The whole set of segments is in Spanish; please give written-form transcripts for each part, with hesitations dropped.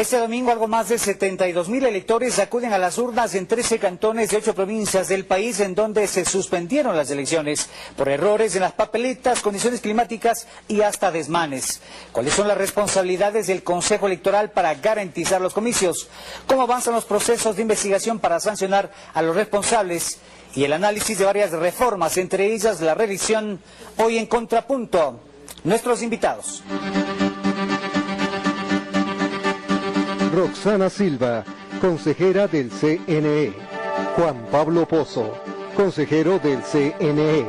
Este domingo algo más de 72.000 electores acuden a las urnas en 13 cantones de 8 provincias del país en donde se suspendieron las elecciones por errores en las papeletas, condiciones climáticas y hasta desmanes. ¿Cuáles son las responsabilidades del Consejo Electoral para garantizar los comicios? ¿Cómo avanzan los procesos de investigación para sancionar a los responsables? Y el análisis de varias reformas, entre ellas la revisión, hoy en Contrapunto. Nuestros invitados. Roxana Silva, consejera del CNE. Juan Pablo Pozo, consejero del CNE.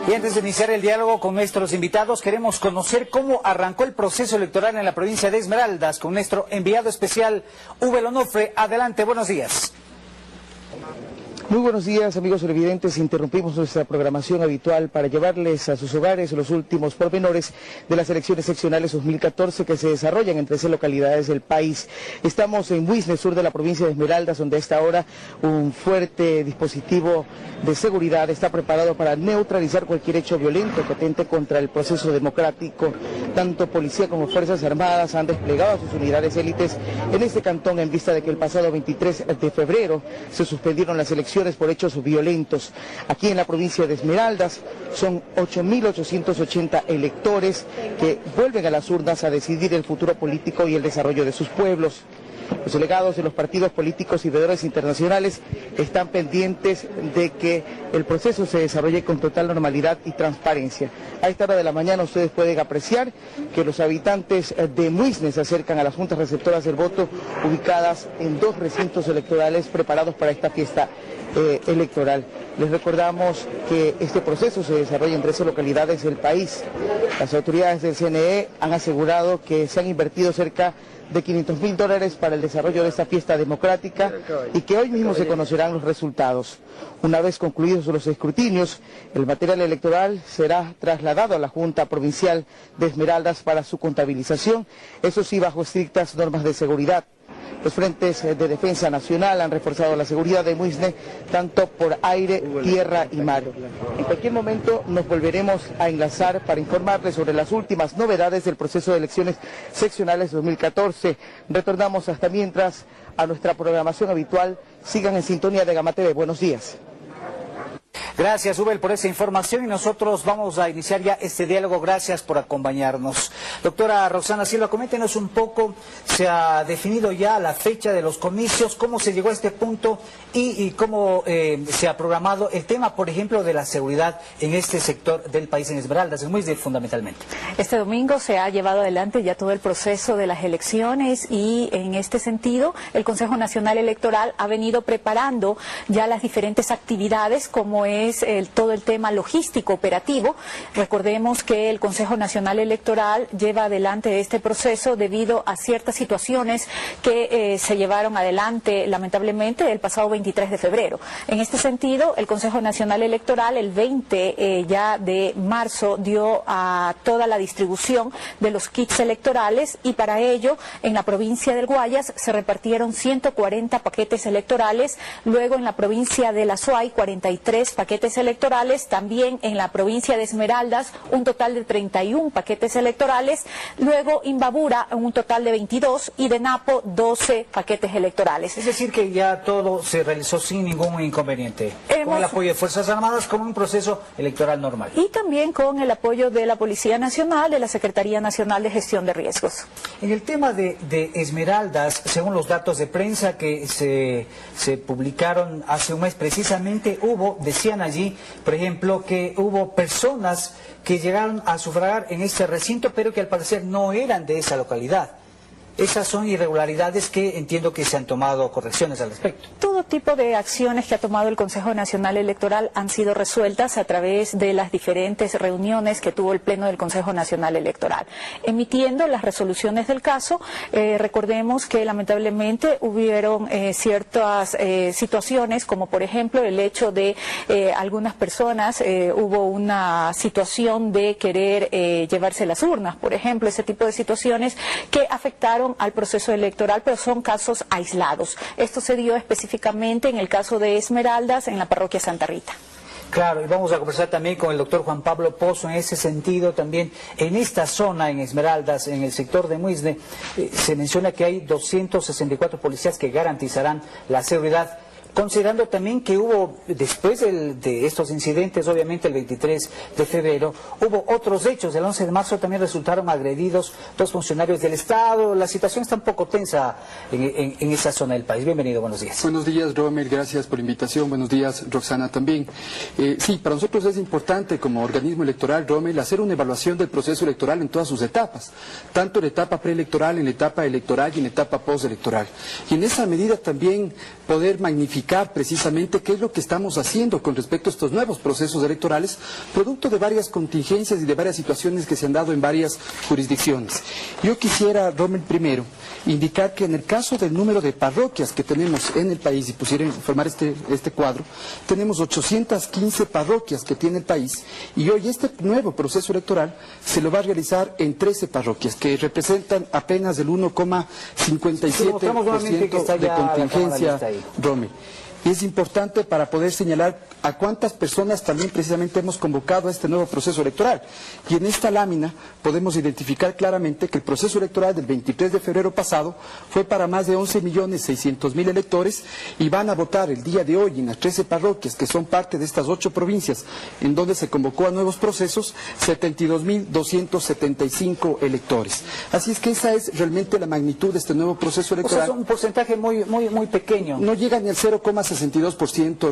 Y antes de iniciar el diálogo con nuestros invitados, queremos conocer cómo arrancó el proceso electoral en la provincia de Esmeraldas con nuestro enviado especial, Uber Onofre. Adelante, buenos días. Muy buenos días, amigos televidentes. Interrumpimos nuestra programación habitual para llevarles a sus hogares los últimos pormenores de las elecciones seccionales 2014 que se desarrollan en 13 localidades del país. Estamos en Huisne, sur de la provincia de Esmeraldas, donde a esta hora un fuerte dispositivo de seguridad está preparado para neutralizar cualquier hecho violento que atente contra el proceso democrático. Tanto policía como Fuerzas Armadas han desplegado a sus unidades élites en este cantón en vista de que el pasado 23 de febrero se suspendieron las elecciones por hechos violentos. Aquí en la provincia de Esmeraldas son 8.880 electores que vuelven a las urnas a decidir el futuro político y el desarrollo de sus pueblos. Los delegados de los partidos políticos y veedores internacionales están pendientes de que el proceso se desarrolle con total normalidad y transparencia. A esta hora de la mañana ustedes pueden apreciar que los habitantes de Huisne se acercan a las juntas receptoras del voto ubicadas en 2 recintos electorales preparados para esta fiesta electoral. Les recordamos que este proceso se desarrolla en 13 localidades del país. Las autoridades del CNE han asegurado que se han invertido cerca de $500.000 para el desarrollo de esta fiesta democrática y que hoy mismo se conocerán los resultados. Una vez concluidos los escrutinios, el material electoral será trasladado a la Junta Provincial de Esmeraldas para su contabilización, eso sí bajo estrictas normas de seguridad. Los frentes de defensa nacional han reforzado la seguridad de Huisne, tanto por aire, tierra y mar. En cualquier momento nos volveremos a enlazar para informarles sobre las últimas novedades del proceso de elecciones seccionales 2014. Retornamos hasta mientras a nuestra programación habitual. Sigan en sintonía de Gama TV. Buenos días. Gracias, Ubel, por esa información y nosotros vamos a iniciar ya este diálogo. Gracias por acompañarnos. Doctora Roxana Silva, coméntenos un poco, se ha definido ya la fecha de los comicios, cómo se llegó a este punto y cómo se ha programado el tema, por ejemplo, de la seguridad en este sector del país, en Esmeraldas, es muy fundamentalmente. Este domingo se ha llevado adelante ya todo el proceso de las elecciones y en este sentido el Consejo Nacional Electoral ha venido preparando ya las diferentes actividades como es todo el tema logístico operativo. Recordemos que el Consejo Nacional Electoral lleva adelante este proceso debido a ciertas situaciones que se llevaron adelante lamentablemente el pasado 23 de febrero. En este sentido, el Consejo Nacional Electoral el 20 ya de marzo dio a toda la distribución de los kits electorales y para ello en la provincia del Guayas se repartieron 140 paquetes electorales, luego en la provincia de la Suay 43 paquetes electorales, también en la provincia de Esmeraldas un total de 31 paquetes electorales, luego Imbabura un total de 22 y de Napo 12 paquetes electorales. Es decir que ya todo se realizó sin ningún inconveniente, con el apoyo de Fuerzas Armadas como un proceso electoral normal. Y también con el apoyo de la Policía Nacional, de la Secretaría Nacional de Gestión de Riesgos. En el tema de Esmeraldas, según los datos de prensa que se publicaron hace un mes precisamente, decían allí, por ejemplo, que hubo personas que llegaron a sufragar en este recinto, pero que al parecer no eran de esa localidad. Esas son irregularidades que entiendo que se han tomado correcciones al respecto. Todo tipo de acciones que ha tomado el Consejo Nacional Electoral han sido resueltas a través de las diferentes reuniones que tuvo el Pleno del Consejo Nacional Electoral. Emitiendo las resoluciones del caso, recordemos que lamentablemente hubieron ciertas situaciones, como por ejemplo el hecho de algunas personas, hubo una situación de querer llevarse las urnas, por ejemplo, ese tipo de situaciones que afectaron al proceso electoral, pero son casos aislados. Esto se dio específicamente en el caso de Esmeraldas, en la parroquia Santa Rita. Claro, y vamos a conversar también con el doctor Juan Pablo Pozo en ese sentido también. En esta zona, en Esmeraldas, en el sector de Muisne, se menciona que hay 264 policías que garantizarán la seguridad. Considerando también que hubo, después de estos incidentes, obviamente el 23 de febrero, hubo otros hechos. El 11 de marzo también resultaron agredidos 2 funcionarios del Estado. La situación está un poco tensa en esa zona del país. Bienvenido, buenos días. Buenos días, Rommel, gracias por la invitación. Buenos días, Roxana, también. Sí, para nosotros es importante como organismo electoral, Rommel, hacer una evaluación del proceso electoral en todas sus etapas, tanto en la etapa preelectoral, en la etapa electoral y en la etapa postelectoral. Y en esa medida también poder magnificar precisamente qué es lo que estamos haciendo con respecto a estos nuevos procesos electorales, producto de varias contingencias y de varias situaciones que se han dado en varias jurisdicciones. Yo quisiera, Rommel, primero, indicar que en el caso del número de parroquias que tenemos en el país, y pusiera formar este cuadro, tenemos 815 parroquias que tiene el país, y hoy este nuevo proceso electoral se lo va a realizar en 13 parroquias, que representan apenas el 1,57% de contingencia, Rommel. Y es importante para poder señalar a cuántas personas también precisamente hemos convocado a este nuevo proceso electoral. Y en esta lámina podemos identificar claramente que el proceso electoral del 23 de febrero pasado fue para más de 11.600.000 electores, y van a votar el día de hoy en las 13 parroquias que son parte de estas 8 provincias en donde se convocó a nuevos procesos 72.275 electores. Así es que esa es realmente la magnitud de este nuevo proceso electoral. O sea, es un porcentaje muy pequeño. No llega ni al 0,62%,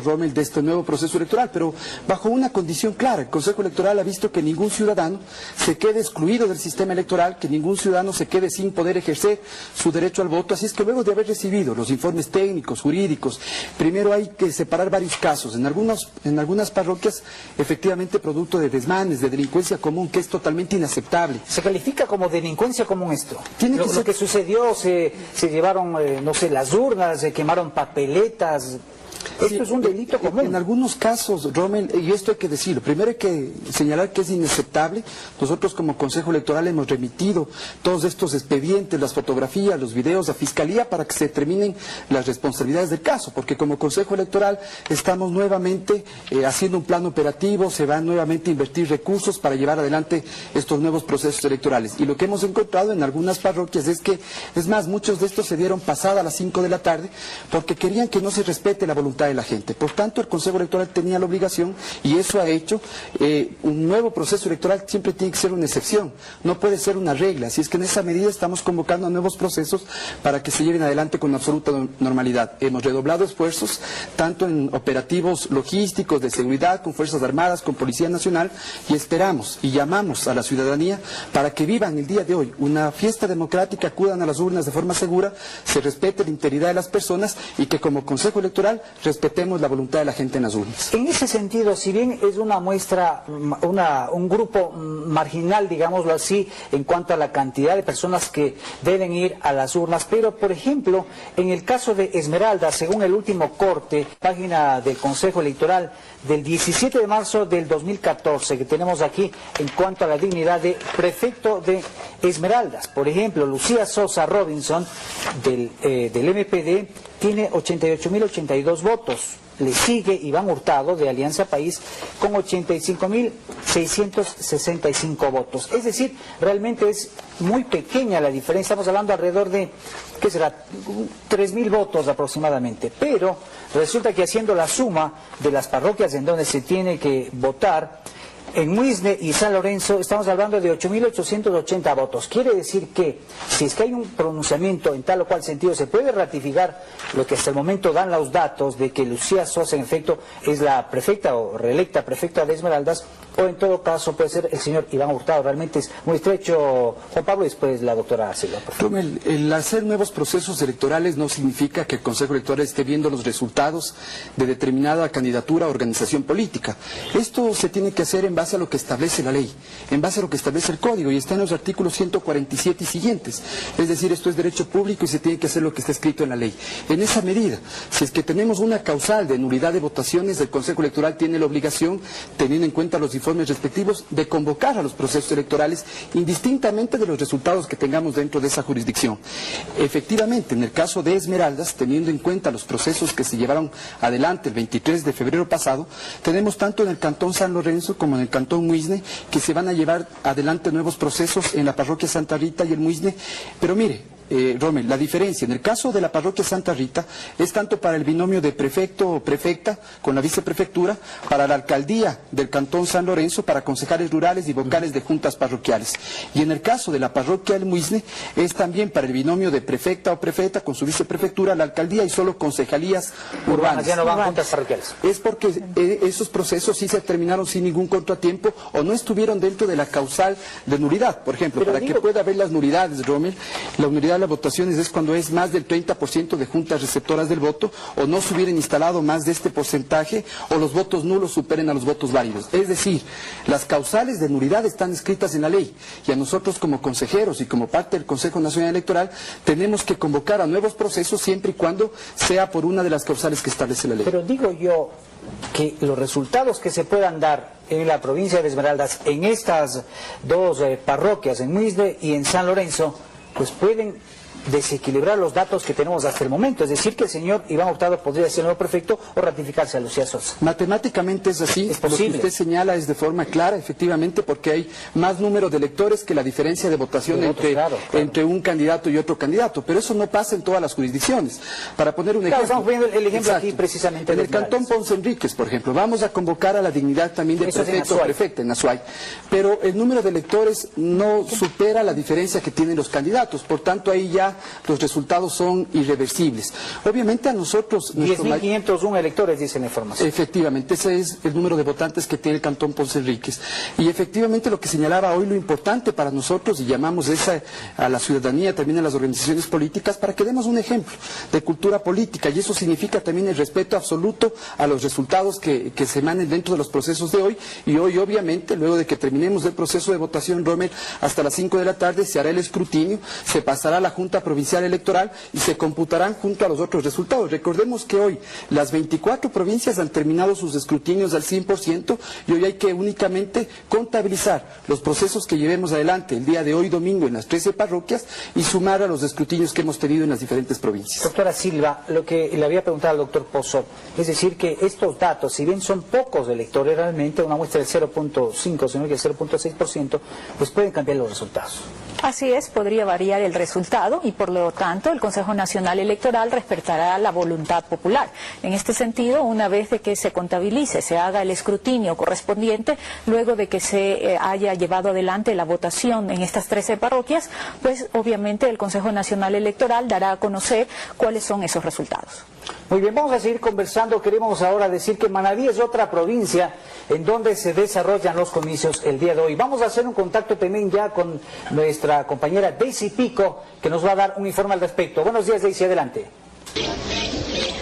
Rommel, de este nuevo proceso electoral, pero bajo una condición clara. El Consejo Electoral ha visto que ningún ciudadano se quede excluido del sistema electoral, que ningún ciudadano se quede sin poder ejercer su derecho al voto. Así es que luego de haber recibido los informes técnicos, jurídicos, primero hay que separar varios casos. En algunas parroquias, efectivamente, producto de desmanes, de delincuencia común, que es totalmente inaceptable. ¿Se califica como delincuencia común esto? Lo que sucedió, se llevaron, no sé, las urnas, se quemaron papeletas. Esto es un delito común. En algunos casos, Rommel, y esto hay que decirlo, primero hay que señalar que es inaceptable. Nosotros como Consejo Electoral hemos remitido todos estos expedientes, las fotografías, los videos a Fiscalía para que se determinen las responsabilidades del caso, porque como Consejo Electoral estamos nuevamente haciendo un plan operativo, se van nuevamente a invertir recursos para llevar adelante estos nuevos procesos electorales. Y lo que hemos encontrado en algunas parroquias es que, es más, muchos de estos se dieron pasada a las 5 de la tarde porque querían que no se respete la voluntad de la gente. Por tanto, el Consejo Electoral tenía la obligación, y eso ha hecho, un nuevo proceso electoral siempre tiene que ser una excepción, no puede ser una regla. Así es que en esa medida estamos convocando a nuevos procesos para que se lleven adelante con absoluta normalidad. Hemos redoblado esfuerzos, tanto en operativos logísticos, de seguridad, con Fuerzas Armadas, con Policía Nacional, y esperamos y llamamos a la ciudadanía para que vivan el día de hoy una fiesta democrática, acudan a las urnas de forma segura, se respete la integridad de las personas, y que como Consejo Electoral respetemos la voluntad de la gente en las urnas. En ese sentido, si bien es una muestra, un grupo marginal, digámoslo así, en cuanto a la cantidad de personas que deben ir a las urnas, pero por ejemplo, en el caso de Esmeralda, según el último corte, página del Consejo Electoral del 17 de marzo del 2014, que tenemos aquí en cuanto a la dignidad de prefecto de Esmeraldas, por ejemplo, Lucía Sosa Robinson del MPD tiene 88.082 votos. Le sigue Iván Hurtado de Alianza País con 85.665 votos. Es decir, realmente es muy pequeña la diferencia. Estamos hablando alrededor de, ¿qué será? 3.000 votos aproximadamente. Pero resulta que haciendo la suma de las parroquias en donde se tiene que votar, en Muisne y San Lorenzo estamos hablando de 8.880 votos. Quiere decir que si es que hay un pronunciamiento en tal o cual sentido, se puede ratificar lo que hasta el momento dan los datos de que Lucía Sosa en efecto es la prefecta o reelecta prefecta de Esmeraldas, o en todo caso puede ser el señor Iván Hurtado. Realmente es muy estrecho, Juan Pablo, y después la doctora Silva. El hacer nuevos procesos electorales no significa que el Consejo Electoral esté viendo los resultados de determinada candidatura o organización política. Esto se tiene que hacer en base a lo que establece la ley, en base a lo que establece el código, y está en los artículos 147 y siguientes. Es decir, esto es derecho público y se tiene que hacer lo que está escrito en la ley. En esa medida, si es que tenemos una causal de nulidad de votaciones, el Consejo Electoral tiene la obligación, teniendo en cuenta los informes informes respectivos, de convocar a los procesos electorales indistintamente de los resultados que tengamos dentro de esa jurisdicción. Efectivamente, en el caso de Esmeraldas, teniendo en cuenta los procesos que se llevaron adelante el 23 de febrero pasado, tenemos tanto en el Cantón San Lorenzo como en el Cantón Muisne que se van a llevar adelante nuevos procesos en la parroquia Santa Rita y el Muisne. Pero mire, Rommel, la diferencia en el caso de la parroquia Santa Rita es tanto para el binomio de prefecto o prefecta con la viceprefectura, para la alcaldía del Cantón San Lorenzo, para concejales rurales y vocales de juntas parroquiales. Y en el caso de la parroquia del Muisne es también para el binomio de prefecta o prefecta con su viceprefectura, la alcaldía y solo concejalías urbanas. Ya no van juntas parroquiales. Es porque esos procesos sí se terminaron sin ningún contratiempo o no estuvieron dentro de la causal de nulidad. Por ejemplo, para que pueda haber las nulidades, Rommel, la nulidad de las votaciones es cuando es más del 30% de juntas receptoras del voto o no se hubieran instalado más de este porcentaje o los votos nulos superen a los votos válidos. Es decir, las causales de nulidad están escritas en la ley y a nosotros como consejeros y como parte del Consejo Nacional Electoral tenemos que convocar a nuevos procesos siempre y cuando sea por una de las causales que establece la ley. Pero digo yo que los resultados que se puedan dar en la provincia de Esmeraldas, en estas dos parroquias, en Muisne y en San Lorenzo, pues pueden desequilibrar los datos que tenemos hasta el momento, es decir, que el señor Iván Hurtado podría ser el nuevo prefecto o ratificarse a Lucía Sosa. Matemáticamente es así, es posible. Lo que usted señala es de forma clara, efectivamente, porque hay más número de electores que la diferencia de votación entre un candidato y otro candidato, pero eso no pasa en todas las jurisdicciones. Para poner un ejemplo... Estamos viendo el ejemplo aquí precisamente. En el Cantón Ponce Enríquez, por ejemplo, vamos a convocar a la dignidad también de prefecto o prefecta en Azuay, pero el número de electores no supera la diferencia que tienen los candidatos, por tanto ahí ya los resultados son irreversibles. Obviamente a nosotros... 10.501 electores, dice la información. Efectivamente, ese es el número de votantes que tiene el Cantón Ponce Enríquez. Y efectivamente lo que señalaba hoy, lo importante para nosotros, y llamamos a la ciudadanía, también a las organizaciones políticas, para que demos un ejemplo de cultura política, y eso significa también el respeto absoluto a los resultados que se emanen dentro de los procesos de hoy, y hoy obviamente, luego de que terminemos el proceso de votación, Rommel, hasta las 5 de la tarde se hará el escrutinio, se pasará a la Junta Provincial Electoral y se computarán junto a los otros resultados. Recordemos que hoy las 24 provincias han terminado sus escrutinios al 100% y hoy hay que únicamente contabilizar los procesos que llevemos adelante el día de hoy domingo en las 13 parroquias y sumar a los escrutinios que hemos tenido en las diferentes provincias. Doctora Silva, lo que le había preguntado al doctor Pozo, es decir que estos datos, si bien son pocos electores realmente, una muestra del 0.5, sino que el 0.6%, pues pueden cambiar los resultados. Así es, podría variar el resultado y por lo tanto el Consejo Nacional Electoral respetará la voluntad popular. En este sentido, una vez de que se contabilice, se haga el escrutinio correspondiente, luego de que se haya llevado adelante la votación en estas 13 parroquias, pues obviamente el Consejo Nacional Electoral dará a conocer cuáles son esos resultados. Muy bien, vamos a seguir conversando. Queremos ahora decir que Manabí es otra provincia en donde se desarrollan los comicios el día de hoy. Vamos a hacer un contacto también ya con nuestra compañera Daisy Pico, que nos va a dar un informe al respecto. Buenos días, Daisy, adelante.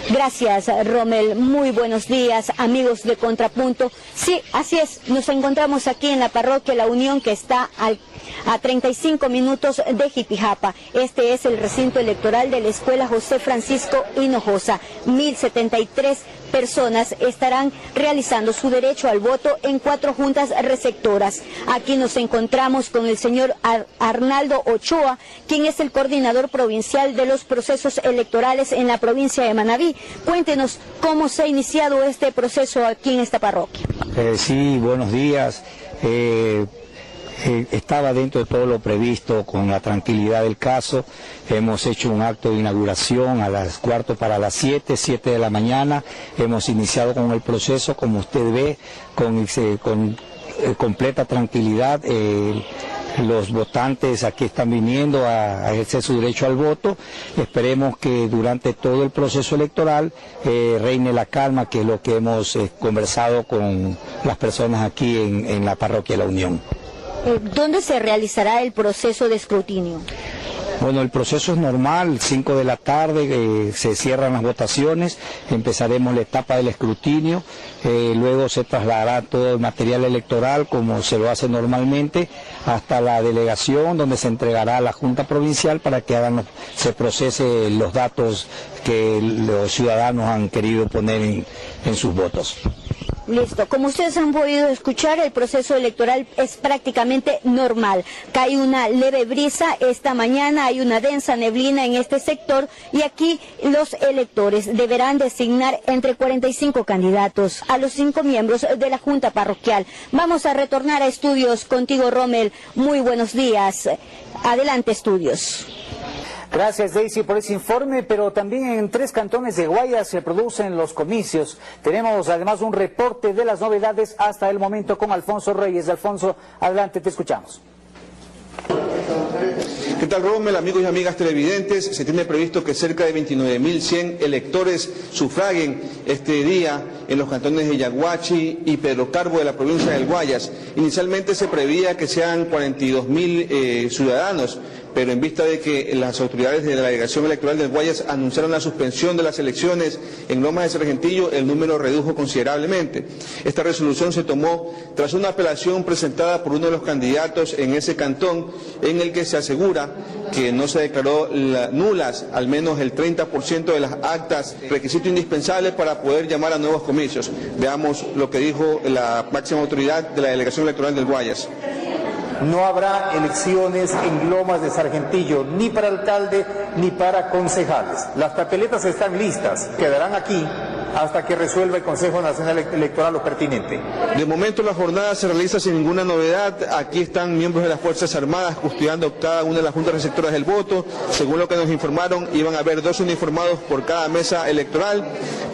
Gracias, Rommel. Muy buenos días, amigos de Contrapunto. Sí, así es, nos encontramos aquí en la parroquia La Unión, que está a 35 minutos de Jipijapa. Este es el recinto electoral de la Escuela José Francisco Hinojosa. 1073 personas estarán realizando su derecho al voto en 4 juntas receptoras. Aquí nos encontramos con el señor Arnaldo Ochoa, quien es el coordinador provincial de los procesos electorales en la provincia de Manabí. Cuéntenos cómo se ha iniciado este proceso aquí en esta parroquia. Sí, buenos días. Estaba dentro de todo lo previsto, con la tranquilidad del caso. Hemos hecho un acto de inauguración a las 7:15 de la mañana. Hemos iniciado con el proceso, como usted ve, con completa tranquilidad. Los votantes aquí están viniendo a ejercer su derecho al voto. Esperemos que durante todo el proceso electoral reine la calma, que es lo que hemos conversado con las personas aquí en la parroquia de La Unión. ¿Dónde se realizará el proceso de escrutinio? Bueno, el proceso es normal, 5 de la tarde se cierran las votaciones, empezaremos la etapa del escrutinio, luego se trasladará todo el material electoral como se lo hace normalmente hasta la delegación, donde se entregará a la Junta Provincial para que se procese los datos que los ciudadanos han querido poner en sus votos. Listo. Como ustedes han podido escuchar, el proceso electoral es prácticamente normal. Cae una leve brisa esta mañana, hay una densa neblina en este sector y aquí los electores deberán designar entre 45 candidatos a los 5 miembros de la Junta Parroquial. Vamos a retornar a estudios contigo, Rommel. Muy buenos días. Adelante, estudios. Gracias, Daisy, por ese informe, pero también en 3 cantones de Guayas se producen los comicios. Tenemos además un reporte de las novedades hasta el momento con Alfonso Reyes. Alfonso, adelante, te escuchamos. ¿Qué tal, Rommel? Amigos y amigas televidentes, se tiene previsto que cerca de 29.100 electores sufraguen este día en los cantones de Yaguachi y Pedro Carbo de la provincia del Guayas. Inicialmente se preveía que sean 42.000 ciudadanos, pero en vista de que las autoridades de la delegación electoral del Guayas anunciaron la suspensión de las elecciones en Lomas de Sargentillo, el número redujo considerablemente. Esta resolución se tomó tras una apelación presentada por uno de los candidatos en ese cantón, en el que se asegura que no se declaró nulas al menos el 30% de las actas, requisito indispensable para poder llamar a nuevos comicios. Veamos lo que dijo la máxima autoridad de la delegación electoral del Guayas. No habrá elecciones en Lomas de Sargentillo, ni para alcalde ni para concejales. Las papeletas están listas, quedarán aquí hasta que resuelva el Consejo Nacional Electoral lo pertinente. De momento la jornada se realiza sin ninguna novedad. Aquí están miembros de las Fuerzas Armadas custodiando cada una de las juntas receptoras del voto. Según lo que nos informaron, iban a haber 2 uniformados por cada mesa electoral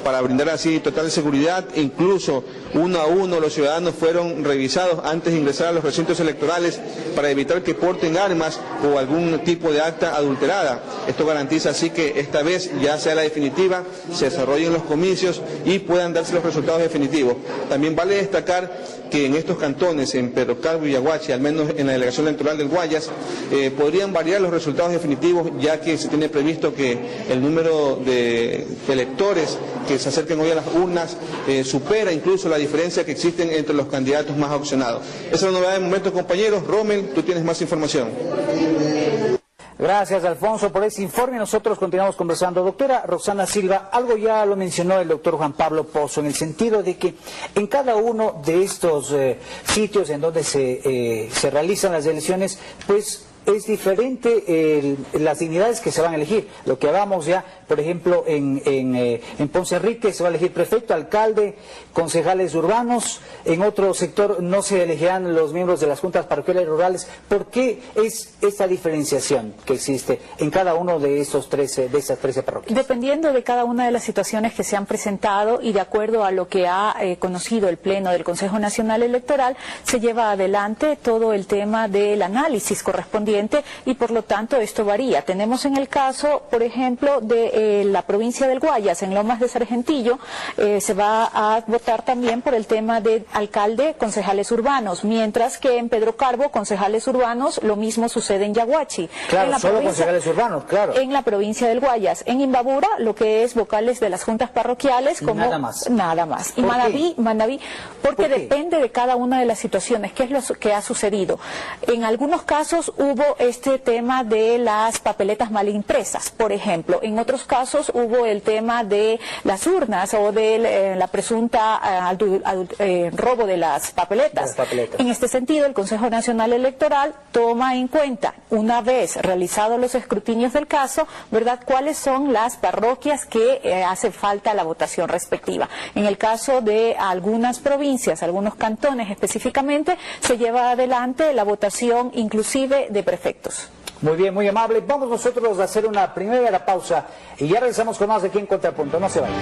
para brindar así total seguridad. Incluso uno a uno los ciudadanos fueron revisados antes de ingresar a los recintos electorales para evitar que porten armas o algún tipo de acta adulterada. Esto garantiza así que esta vez ya sea la definitiva, se desarrollen los comicios y puedan darse los resultados definitivos. También vale destacar que en estos cantones, en Pedro Carbo y Yaguachi, al menos en la delegación electoral del Guayas, podrían variar los resultados definitivos, ya que se tiene previsto que el número de electores que se acerquen hoy a las urnas supera incluso la diferencia que existen entre los candidatos más opcionados. Esa es la novedad de momento, compañeros. Rommel, tú tienes más información. Gracias, Alfonso, por ese informe. Nosotros continuamos conversando. Doctora Roxana Silva, algo ya lo mencionó el doctor Juan Pablo Pozo, en el sentido de que en cada uno de estos sitios en donde se realizan las elecciones, pues es diferente las dignidades que se van a elegir. Lo que hablamos ya, por ejemplo, en Ponce Enrique se va a elegir prefecto, alcalde, concejales urbanos. En otro sector no se elegirán los miembros de las juntas parroquiales rurales. ¿Por qué es esta diferenciación que existe en cada uno de esas 13 parroquias? Dependiendo de cada una de las situaciones que se han presentado y de acuerdo a lo que ha conocido el Pleno del Consejo Nacional Electoral, se lleva adelante todo el tema del análisis correspondiente y por lo tanto esto varía. Tenemos en el caso, por ejemplo, de la provincia del Guayas, en Lomas de Sargentillo, se va a votar también por el tema de alcalde, concejales urbanos, mientras que en Pedro Carbo, concejales urbanos, lo mismo sucede en Yaguachi. Claro, solo concejales urbanos, claro. En la provincia del Guayas. En Imbabura, lo que es vocales de las juntas parroquiales, como nada más. Nada más. Y Manabí, porque depende de cada una de las situaciones, qué es lo que ha sucedido. En algunos casos hubo este tema de las papeletas mal impresas, por ejemplo. En otros casos hubo el tema de las urnas o de la presunta robo de las papeletas. En este sentido, el Consejo Nacional Electoral toma en cuenta, una vez realizados los escrutinios del caso, ¿verdad?, cuáles son las parroquias que hace falta la votación respectiva. En el caso de algunas provincias, algunos cantones específicamente, se lleva adelante la votación inclusive de prefectos. Muy bien, muy amable. Vamos nosotros a hacer una primera pausa y ya regresamos con más de aquí en Contrapunto. No se vayan.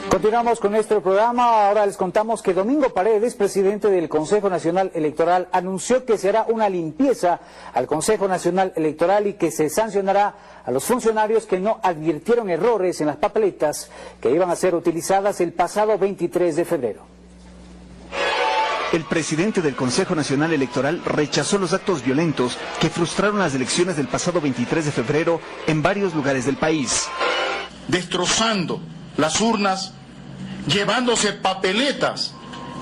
Continuamos con nuestro programa. Ahora les contamos que Domingo Paredes, presidente del Consejo Nacional Electoral, anunció que se hará una limpieza al Consejo Nacional Electoral y que se sancionará a los funcionarios que no advirtieron errores en las papeletas que iban a ser utilizadas el pasado 23 de febrero. El presidente del Consejo Nacional Electoral rechazó los actos violentos que frustraron las elecciones del pasado 23 de febrero en varios lugares del país. Destrozando las urnas, llevándose papeletas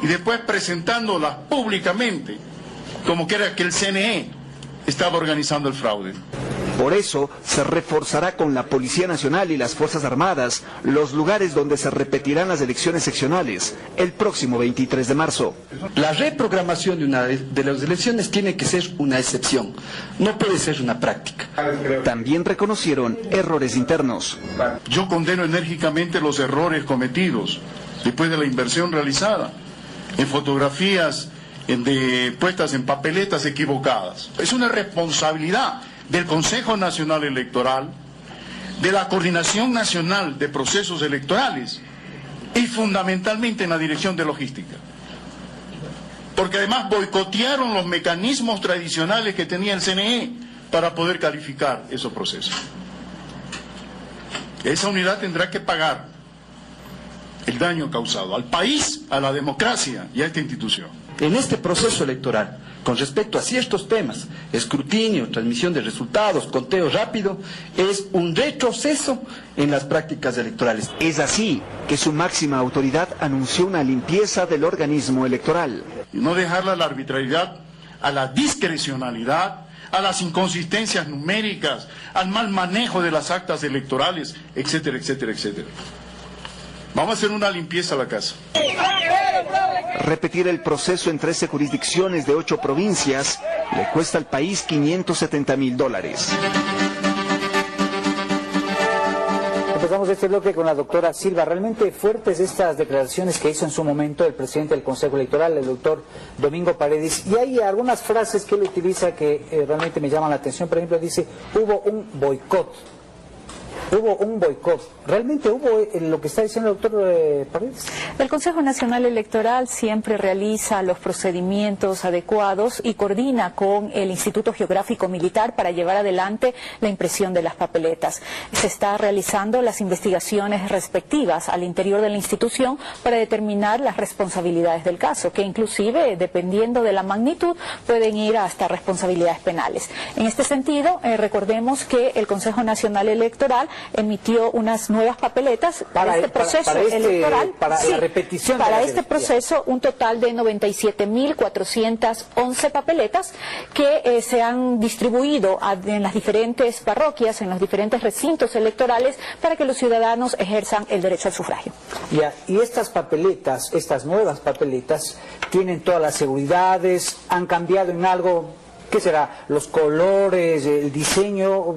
y después presentándolas públicamente como que era que el CNE estaba organizando el fraude. Por eso se reforzará con la Policía Nacional y las Fuerzas Armadas los lugares donde se repetirán las elecciones seccionales el próximo 23 de marzo. La reprogramación de las elecciones tiene que ser una excepción, no puede ser una práctica. También reconocieron errores internos. Yo condeno enérgicamente los errores cometidos después de la inversión realizada en fotografías puestas en papeletas equivocadas. Es una responsabilidad del Consejo Nacional Electoral, de la Coordinación Nacional de Procesos Electorales y fundamentalmente en la Dirección de Logística. Porque además boicotearon los mecanismos tradicionales que tenía el CNE para poder calificar esos procesos. Esa unidad tendrá que pagar el daño causado al país, a la democracia y a esta institución. En este proceso electoral, con respecto a ciertos temas, escrutinio, transmisión de resultados, conteo rápido, es un retroceso en las prácticas electorales. Es así que su máxima autoridad anunció una limpieza del organismo electoral. Y no dejarla a la arbitrariedad, a la discrecionalidad, a las inconsistencias numéricas, al mal manejo de las actas electorales, etcétera, etcétera, etcétera. Vamos a hacer una limpieza a la casa. Repetir el proceso en 13 jurisdicciones de 8 provincias le cuesta al país $570,000. Empezamos este bloque con la doctora Silva. Realmente fuertes estas declaraciones que hizo en su momento el presidente del Consejo Electoral, el doctor Domingo Paredes. Y hay algunas frases que él utiliza que realmente me llaman la atención. Por ejemplo, dice, hubo un boicot. Hubo un boicot. ¿Realmente hubo lo que está diciendo el doctor Paredes? El Consejo Nacional Electoral siempre realiza los procedimientos adecuados y coordina con el Instituto Geográfico Militar para llevar adelante la impresión de las papeletas. Se está realizando las investigaciones respectivas al interior de la institución para determinar las responsabilidades del caso, que inclusive, dependiendo de la magnitud, pueden ir hasta responsabilidades penales. En este sentido, recordemos que el Consejo Nacional Electoral emitió unas nuevas papeletas para este proceso electoral. Para la repetición. Para este proceso, un total de 97.411 papeletas que se han distribuido en las diferentes parroquias, en los diferentes recintos electorales, para que los ciudadanos ejerzan el derecho al sufragio. Y estas papeletas, estas nuevas papeletas, tienen todas las seguridades, han cambiado en algo. ¿Qué será? ¿Los colores, el diseño?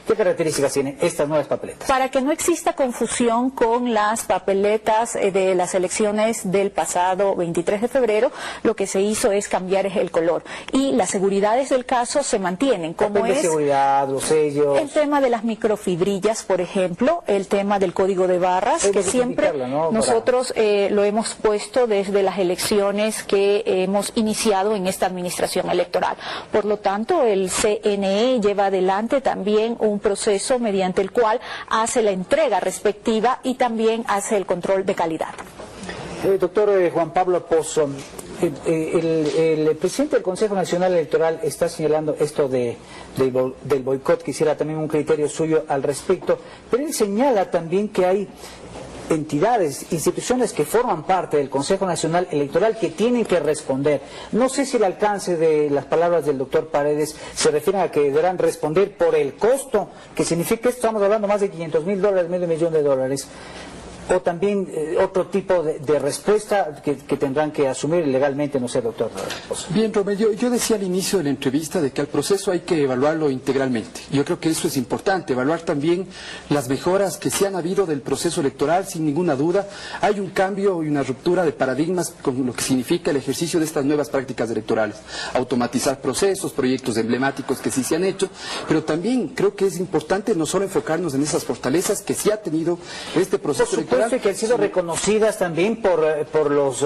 ¿Qué características tienen estas nuevas papeletas? Para que no exista confusión con las papeletas de las elecciones del pasado 23 de febrero, lo que se hizo es cambiar el color. Y las seguridades del caso se mantienen, como es seguridad, los sellos. El tema de las microfibrillas, por ejemplo, el tema del código de barras, que siempre nosotros lo hemos puesto desde las elecciones que hemos iniciado en esta administración electoral. Por lo tanto, el CNE lleva adelante también un proceso mediante el cual hace la entrega respectiva y también hace el control de calidad. Doctor Juan Pablo Pozo, el presidente del Consejo Nacional Electoral está señalando esto del boicot. Quisiera también un criterio suyo al respecto, pero él señala también que hay entidades, instituciones que forman parte del Consejo Nacional Electoral que tienen que responder. No sé si el alcance de las palabras del doctor Paredes se refiere a que deberán responder por el costo, que significa, estamos hablando más de $500,000, $500,000, o también otro tipo de respuesta que tendrán que asumir legalmente, no sé, doctor. Bien, Romel, yo decía al inicio de la entrevista de que al proceso hay que evaluarlo integralmente. Yo creo que eso es importante, evaluar también las mejoras que sí han habido del proceso electoral, sin ninguna duda. Hay un cambio y una ruptura de paradigmas con lo que significa el ejercicio de estas nuevas prácticas electorales. Automatizar procesos, proyectos emblemáticos que sí se han hecho, pero también creo que es importante no solo enfocarnos en esas fortalezas que sí ha tenido este proceso electoral, que han sido reconocidas también por los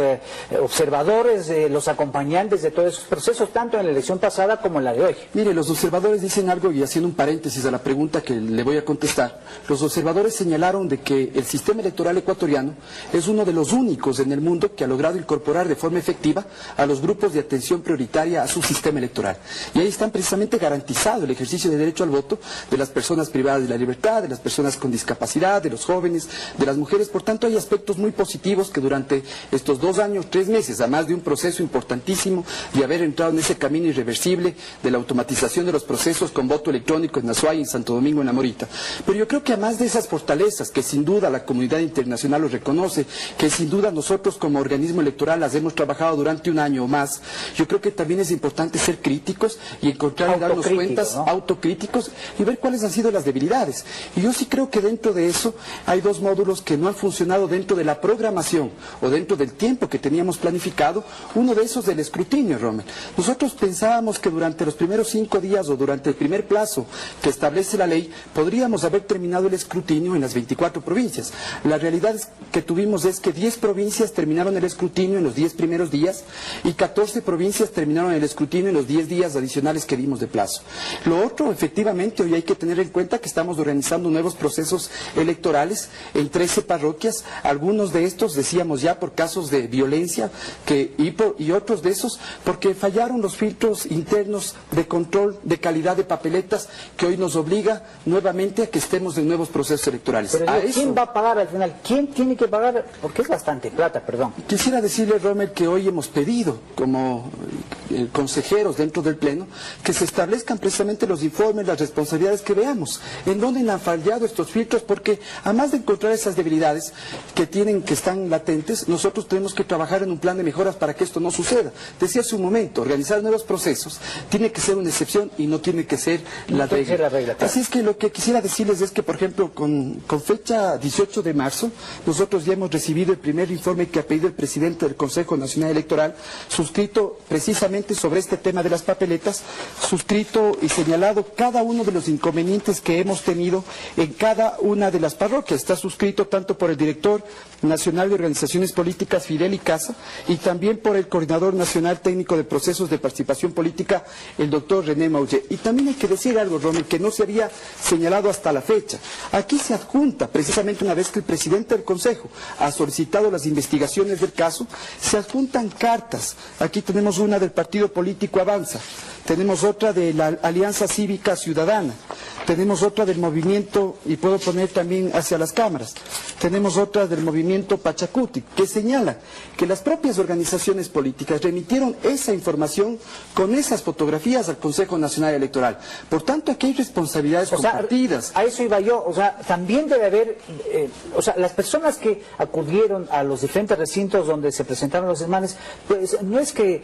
observadores, los acompañantes de todos esos procesos, tanto en la elección pasada como en la de hoy. Mire, los observadores dicen algo, y haciendo un paréntesis a la pregunta que le voy a contestar, los observadores señalaron de que el sistema electoral ecuatoriano es uno de los únicos en el mundo que ha logrado incorporar de forma efectiva a los grupos de atención prioritaria a su sistema electoral. Y ahí están precisamente garantizado el ejercicio de derecho al voto de las personas privadas de la libertad, de las personas con discapacidad, de los jóvenes, de las mujeres, mujeres. Por tanto, hay aspectos muy positivos que durante estos 2 años, 3 meses, además de un proceso importantísimo de haber entrado en ese camino irreversible de la automatización de los procesos con voto electrónico en Azuay, en Santo Domingo, en La Morita. Pero yo creo que además de esas fortalezas, que sin duda la comunidad internacional los reconoce, que sin duda nosotros como organismo electoral las hemos trabajado durante 1 año o más, yo creo que también es importante ser críticos y encontrar y darnos cuentas, ¿no? Autocríticos, y ver cuáles han sido las debilidades. Y yo sí creo que dentro de eso hay 2 módulos que no han funcionado dentro de la programación o dentro del tiempo que teníamos planificado. Uno de esos del escrutinio, Rommel. Nosotros pensábamos que durante los primeros 5 días o durante el primer plazo que establece la ley, podríamos haber terminado el escrutinio en las 24 provincias. La realidad que tuvimos es que 10 provincias terminaron el escrutinio en los 10 primeros días y 14 provincias terminaron el escrutinio en los 10 días adicionales que dimos de plazo. Lo otro, efectivamente, hoy hay que tener en cuenta que estamos organizando nuevos procesos electorales en 13 parroquias, algunos de estos, decíamos ya, por casos de violencia y otros de esos porque fallaron los filtros internos de control de calidad de papeletas, que hoy nos obliga nuevamente a que estemos en nuevos procesos electorales. Pero ¿quién va a pagar al final? ¿Quién tiene que pagar? Porque es bastante plata, perdón. Quisiera decirle, Rommel, que hoy hemos pedido como consejeros dentro del Pleno que se establezcan precisamente los informes, las responsabilidades, que veamos en dónde han fallado estos filtros, porque además de encontrar esas debilidades que están latentes, nosotros tenemos que trabajar en un plan de mejoras para que esto no suceda. Decía hace un momento, organizar nuevos procesos tiene que ser una excepción y no tiene que ser la regla. Claro. Así es que lo que quisiera decirles es que, por ejemplo, con fecha 18 de marzo, nosotros ya hemos recibido el primer informe que ha pedido el presidente del Consejo Nacional Electoral, suscrito precisamente sobre este tema de las papeletas, suscrito y señalado cada uno de los inconvenientes que hemos tenido en cada una de las parroquias. Está suscrito tanto por el director nacional de organizaciones políticas, Fidel Icaza, y también por el coordinador nacional técnico de procesos de participación política, el doctor René Maullé. Y también hay que decir algo, Rommel, que no se había señalado hasta la fecha. Aquí se adjunta, precisamente una vez que el presidente del Consejo ha solicitado las investigaciones del caso, se adjuntan cartas. Aquí tenemos una del partido político Avanza, tenemos otra de la Alianza Cívica Ciudadana, tenemos otra del movimiento, y puedo poner también hacia las cámaras, tenemos otra del movimiento Pachacuti, que señala que las propias organizaciones políticas remitieron esa información con esas fotografías al Consejo Nacional Electoral. Por tanto, aquí hay responsabilidades compartidas. A eso iba yo, también debe haber, las personas que acudieron a los diferentes recintos donde se presentaron los desmanes, pues no es que,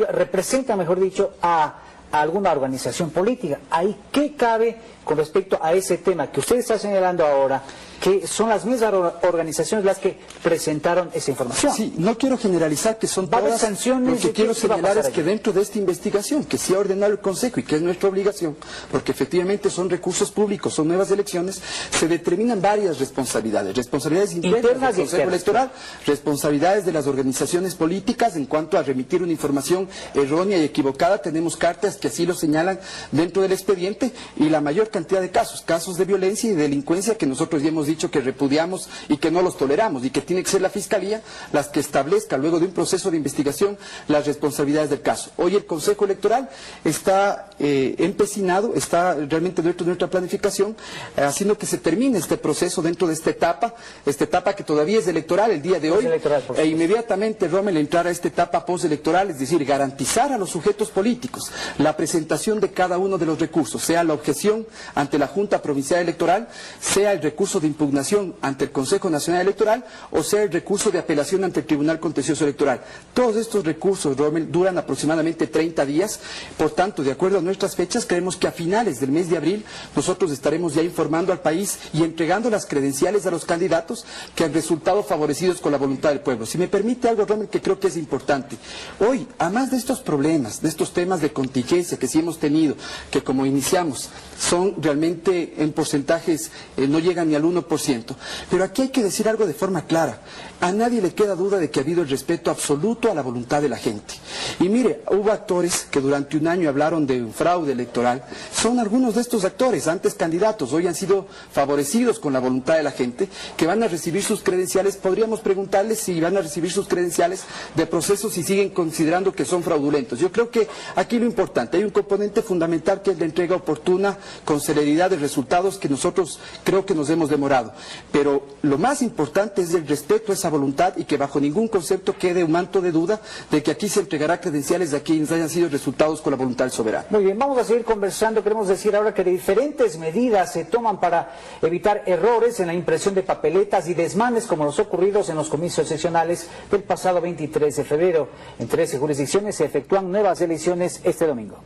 representan, mejor dicho, a alguna organización política. ¿Ahí qué cabe con respecto a ese tema que usted está señalando ahora, que son las mismas organizaciones las que presentaron esa información? Sí, no quiero generalizar que son todas sanciones. Lo que quiero señalar es que dentro de esta investigación, que sí ha ordenado el Consejo y que es nuestra obligación, porque efectivamente son recursos públicos, son nuevas elecciones, se determinan varias responsabilidades. Responsabilidades internas del Consejo Electoral, responsabilidades de las organizaciones políticas en cuanto a remitir una información errónea y equivocada. Tenemos cartas que así lo señalan dentro del expediente, y la mayor cantidad de casos de violencia y de delincuencia que nosotros ya hemos dicho que repudiamos y que no los toleramos, y que tiene que ser la Fiscalía las que establezca, luego de un proceso de investigación, las responsabilidades del caso. Hoy el Consejo Electoral está empecinado, está realmente dentro de nuestra planificación, haciendo que se termine este proceso dentro de esta etapa que todavía es electoral el día de hoy, e inmediatamente, Rommel, entrar a esta etapa postelectoral, es decir, garantizar a los sujetos políticos la presentación de cada uno de los recursos, sea la objeción ante la Junta Provincial Electoral, sea el recurso de impugnación ante el Consejo Nacional Electoral, o sea el recurso de apelación ante el Tribunal Contencioso Electoral. Todos estos recursos, Rommel, duran aproximadamente 30 días, por tanto, de acuerdo a nuestras fechas, creemos que a finales del mes de abril nosotros estaremos ya informando al país y entregando las credenciales a los candidatos que han resultado favorecidos con la voluntad del pueblo. Si me permite algo, Rommel, que creo que es importante. Hoy, además de estos problemas, de estos temas de contingencia que sí hemos tenido, que como iniciamos, son realmente en porcentajes, no llegan ni al 1%. Pero aquí hay que decir algo de forma clara. A nadie le queda duda de que ha habido el respeto absoluto a la voluntad de la gente. Y mire, hubo actores que durante un año hablaron de un fraude electoral. Son algunos de estos actores, antes candidatos, hoy han sido favorecidos con la voluntad de la gente, que van a recibir sus credenciales. Podríamos preguntarles si van a recibir sus credenciales de procesos y siguen considerando que son fraudulentos. Yo creo que aquí lo importante importante. Hay un componente fundamental que es la entrega oportuna, con celeridad de resultados que nosotros creo que nos hemos demorado. Pero lo más importante es el respeto a esa voluntad y que bajo ningún concepto quede un manto de duda de que aquí se entregará credenciales a quienes hayan sido resultados con la voluntad del soberano. Muy bien, vamos a seguir conversando. Queremos decir ahora que diferentes medidas se toman para evitar errores en la impresión de papeletas y desmanes como los ocurridos en los comicios seccionales del pasado 23 de febrero. En 13 jurisdicciones se efectúan nuevas elecciones este domingo.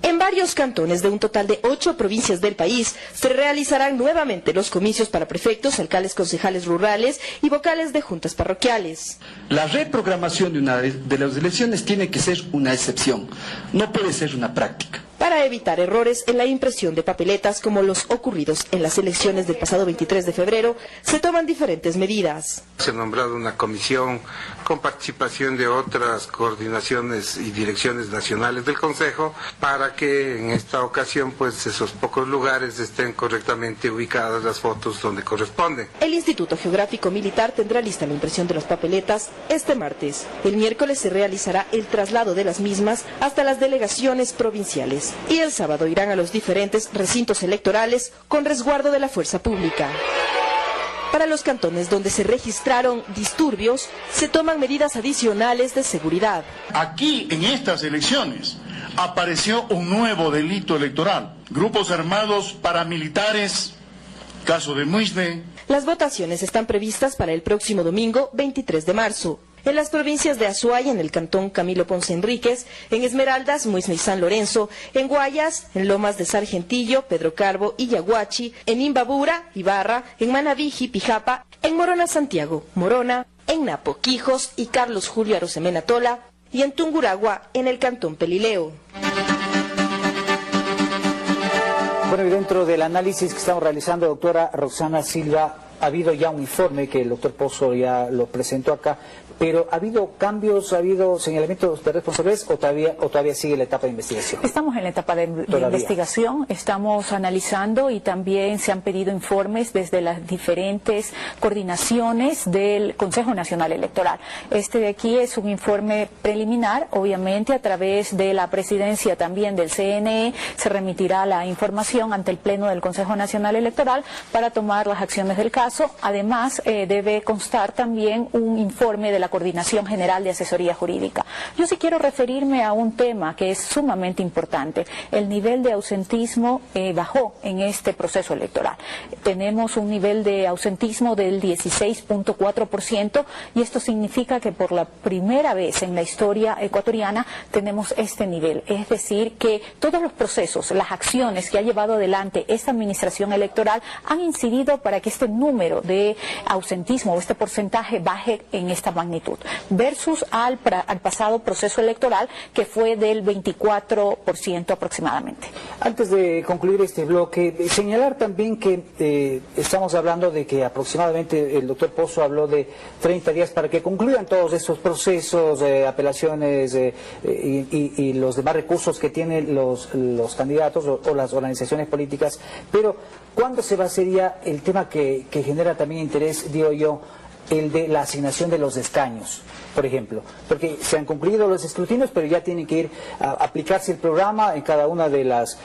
En varios cantones de un total de 8 provincias del país se realizarán nuevamente los comicios para prefectos, alcaldes, concejales rurales y vocales de juntas parroquiales. La reprogramación de las elecciones tiene que ser una excepción, no puede ser una práctica. Para evitar errores en la impresión de papeletas como los ocurridos en las elecciones del pasado 23 de febrero, se toman diferentes medidas. Se ha nombrado una comisión con participación de otras coordinaciones y direcciones nacionales del Consejo para que en esta ocasión pues esos pocos lugares estén correctamente ubicadas las fotos donde corresponden. El Instituto Geográfico Militar tendrá lista la impresión de las papeletas este martes. El miércoles se realizará el traslado de las mismas hasta las delegaciones provinciales. Y el sábado irán a los diferentes recintos electorales con resguardo de la fuerza pública. Para los cantones donde se registraron disturbios, se toman medidas adicionales de seguridad. Aquí, en estas elecciones, apareció un nuevo delito electoral. Grupos armados paramilitares, caso de Muisne. Las votaciones están previstas para el próximo domingo, 23 de marzo. En las provincias de Azuay, en el cantón Camilo Ponce Enríquez, en Esmeraldas, Muisne y San Lorenzo, en Guayas, en Lomas de Sargentillo, Pedro Carbo y Yaguachi, en Imbabura, Ibarra, en Manabí, Jipijapa, en Morona, Santiago, Morona, en Napo, Quijos y Carlos Julio Arosemena Tola, y en Tungurahua, en el cantón Pelileo. Bueno, y dentro del análisis que estamos realizando, doctora Roxana Silva, ha habido ya un informe que el doctor Pozo ya lo presentó acá, pero ¿ha habido cambios, ha habido señalamientos de responsabilidades o todavía sigue la etapa de investigación? Estamos en la etapa de investigación, estamos analizando y también se han pedido informes desde las diferentes coordinaciones del Consejo Nacional Electoral. Este de aquí es un informe preliminar, obviamente a través de la presidencia también del CNE se remitirá la información ante el Pleno del Consejo Nacional Electoral para tomar las acciones del caso. Además, debe constar también un informe de la Coordinación General de Asesoría Jurídica. Yo sí quiero referirme a un tema que es sumamente importante. El nivel de ausentismo bajó en este proceso electoral. Tenemos un nivel de ausentismo del 16.4% y esto significa que por la primera vez en la historia ecuatoriana tenemos este nivel. Es decir, que todos los procesos, las acciones que ha llevado adelante esta administración electoral han incidido para que este número de ausentismo o este porcentaje baje en esta magnitud, versus al pasado proceso electoral que fue del 24% aproximadamente. Antes de concluir este bloque, señalar también que estamos hablando de que aproximadamente el doctor Pozo habló de 30 días para que concluyan todos estos procesos, apelaciones y los demás recursos que tienen los candidatos o las organizaciones políticas, pero ¿cuándo se va a hacer ya el tema que genera también interés, digo yo, el de la asignación de los escaños, por ejemplo? Porque se han concluido los escrutinios, pero ya tiene que ir a aplicarse el programa en cada una de las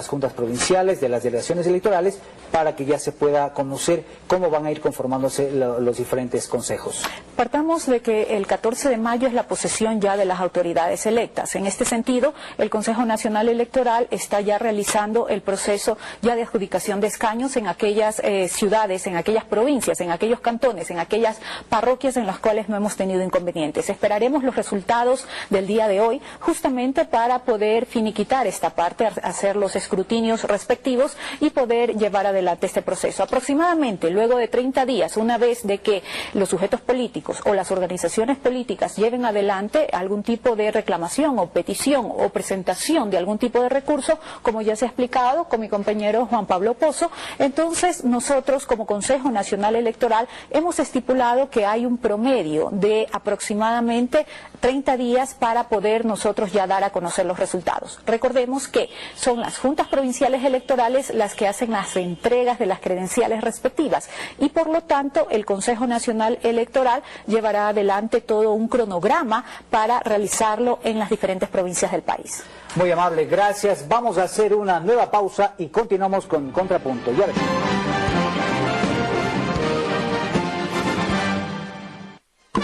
juntas provinciales, de las delegaciones electorales, para que ya se pueda conocer cómo van a ir conformándose los diferentes consejos. Partamos de que el 14 de mayo es la posesión ya de las autoridades electas. En este sentido, el Consejo Nacional Electoral está ya realizando el proceso ya de adjudicación de escaños en aquellas ciudades, en aquellas provincias, en aquellos cantones, en aquellas parroquias en las cuales no hemos tenido inconvenientes. Esperaremos los resultados del día de hoy justamente para poder finiquitar esta parte, hacer los escrutinios respectivos y poder llevar adelante este proceso. Aproximadamente luego de 30 días, una vez de que los sujetos políticos o las organizaciones políticas lleven adelante algún tipo de reclamación o petición o presentación de algún tipo de recurso, como ya se ha explicado con mi compañero Juan Pablo Pozo, entonces nosotros como Consejo Nacional Electoral hemos estipulado estipulado que hay un promedio de aproximadamente 30 días para poder nosotros ya dar a conocer los resultados. Recordemos que son las juntas provinciales electorales las que hacen las entregas de las credenciales respectivas y por lo tanto el Consejo Nacional Electoral llevará adelante todo un cronograma para realizarlo en las diferentes provincias del país. Muy amable, gracias. Vamos a hacer una nueva pausa y continuamos con Contrapunto. Ya ves.